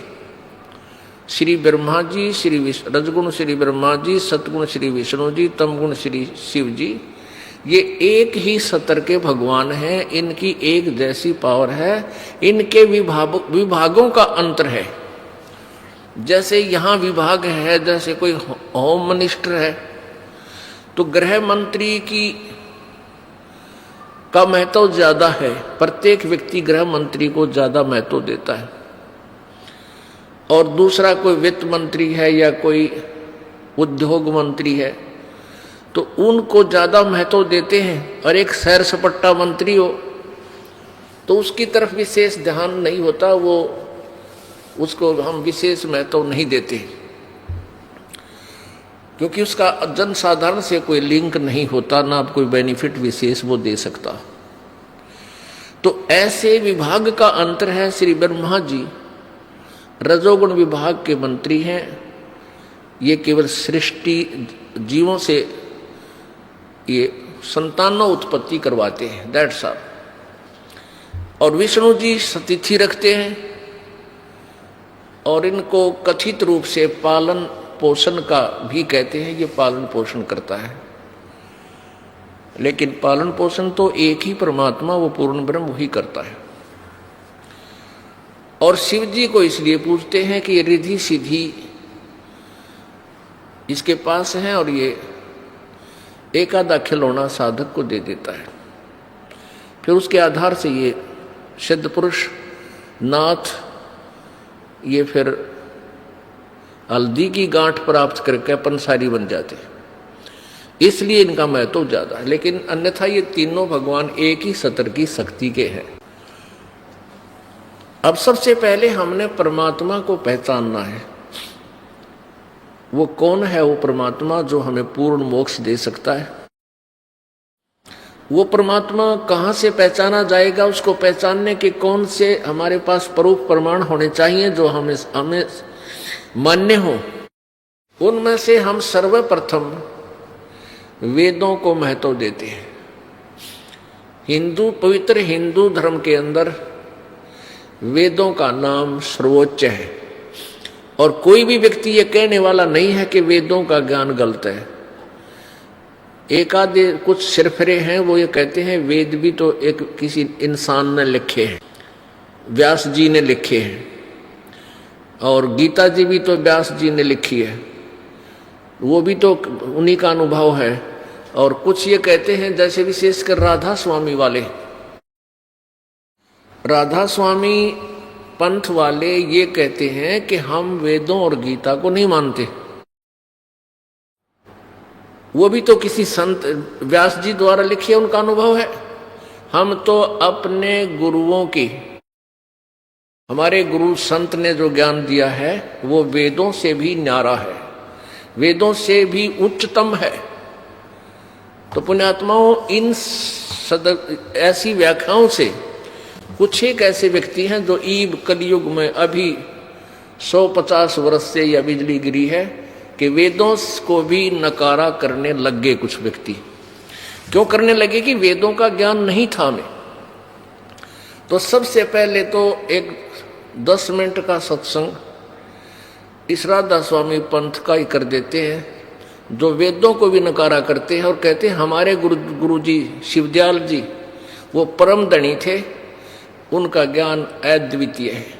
श्री ब्रह्मा जी, रजगुण श्री ब्रह्मा जी, सतगुण श्री विष्णु जी, तमगुण श्री शिव जी, ये एक ही सत्र के भगवान हैं। इनकी एक जैसी पावर है, इनके विभागों का अंतर है। जैसे यहाँ विभाग है, जैसे कोई होम मिनिस्टर है तो गृह मंत्री का महत्व ज्यादा है। प्रत्येक व्यक्ति गृह मंत्री को ज्यादा महत्व देता है और दूसरा कोई वित्त मंत्री है या कोई उद्योग मंत्री है तो उनको ज्यादा महत्व देते हैं। और एक सैर सपाटा मंत्री हो तो उसकी तरफ विशेष ध्यान नहीं होता, वो उसको हम विशेष महत्व नहीं देते क्योंकि उसका जनसाधारण से कोई लिंक नहीं होता, ना कोई बेनिफिट विशेष वो दे सकता। तो ऐसे विभाग का अंतर है। श्री ब्रह्मा जी रजोगुण विभाग के मंत्री हैं, ये केवल सृष्टि जीवों से ये संतानों उत्पत्ति करवाते हैं, दैट्स ऑल। और विष्णु जी सतिथि रखते हैं और इनको कथित रूप से पालन पोषण का भी कहते हैं। ये पालन पोषण करता है, लेकिन पालन पोषण तो एक ही परमात्मा, वो पूर्ण ब्रह्म, वही करता है। और शिव जी को इसलिए पूजते हैं कि ये रिद्धि सिद्धि इसके पास है और ये एक आधा खिलौना साधक को दे देता है। फिर उसके आधार से ये सिद्ध पुरुष, नाथ, ये फिर हल्दी की गांठ प्राप्त करके पंसारी बन जाते, इसलिए इनका महत्व ज्यादा है। लेकिन अन्यथा ये तीनों भगवान एक ही सत्र की शक्ति के हैं। अब सबसे पहले हमने परमात्मा को पहचानना है। वो कौन है वो परमात्मा जो हमें पूर्ण मोक्ष दे सकता है? वो परमात्मा कहाँ से पहचाना जाएगा? उसको पहचानने के कौन से हमारे पास प्रूफ प्रमाण होने चाहिए जो हमें मान्य हो? उनमें से हम सर्वप्रथम वेदों को महत्व देते हैं। पवित्र हिंदू धर्म के अंदर वेदों का नाम सर्वोच्च है और कोई भी व्यक्ति ये कहने वाला नहीं है कि वेदों का ज्ञान गलत है। एक आधे कुछ सिरफरे हैं वो ये कहते हैं वेद भी तो एक किसी इंसान ने लिखे हैं, व्यास जी ने लिखे हैं, और गीता जी भी तो व्यास जी ने लिखी है, वो भी तो उन्हीं का अनुभव है। और कुछ ये कहते हैं जैसे विशेषकर राधा स्वामी वाले, राधा स्वामी पंथ वाले ये कहते हैं कि हम वेदों और गीता को नहीं मानते, वो भी तो किसी संत व्यास जी द्वारा लिखी है, उनका अनुभव है। हम तो अपने गुरुओं की, हमारे गुरु संत ने जो ज्ञान दिया है वो वेदों से भी न्यारा है, वेदों से भी उच्चतम है। तो पुण्यात्माओं, इन ऐसी व्याख्याओं से कुछ एक ऐसे व्यक्ति हैं जो ईब कलयुग में अभी 150 वर्ष से यह बिजली गिरी है कि वेदों को भी नकारा करने लग गए कुछ व्यक्ति। क्यों करने लगे? कि वेदों का ज्ञान नहीं था हमें। तो सबसे पहले तो एक 10 मिनट का सत्संग इस राधा स्वामी पंथ का ही कर देते हैं, जो वेदों को भी नकारा करते हैं और कहते हैं हमारे गुरु जी शिवदयाल जी वो परम धनी थे, उनका ज्ञान अद्वितीय है।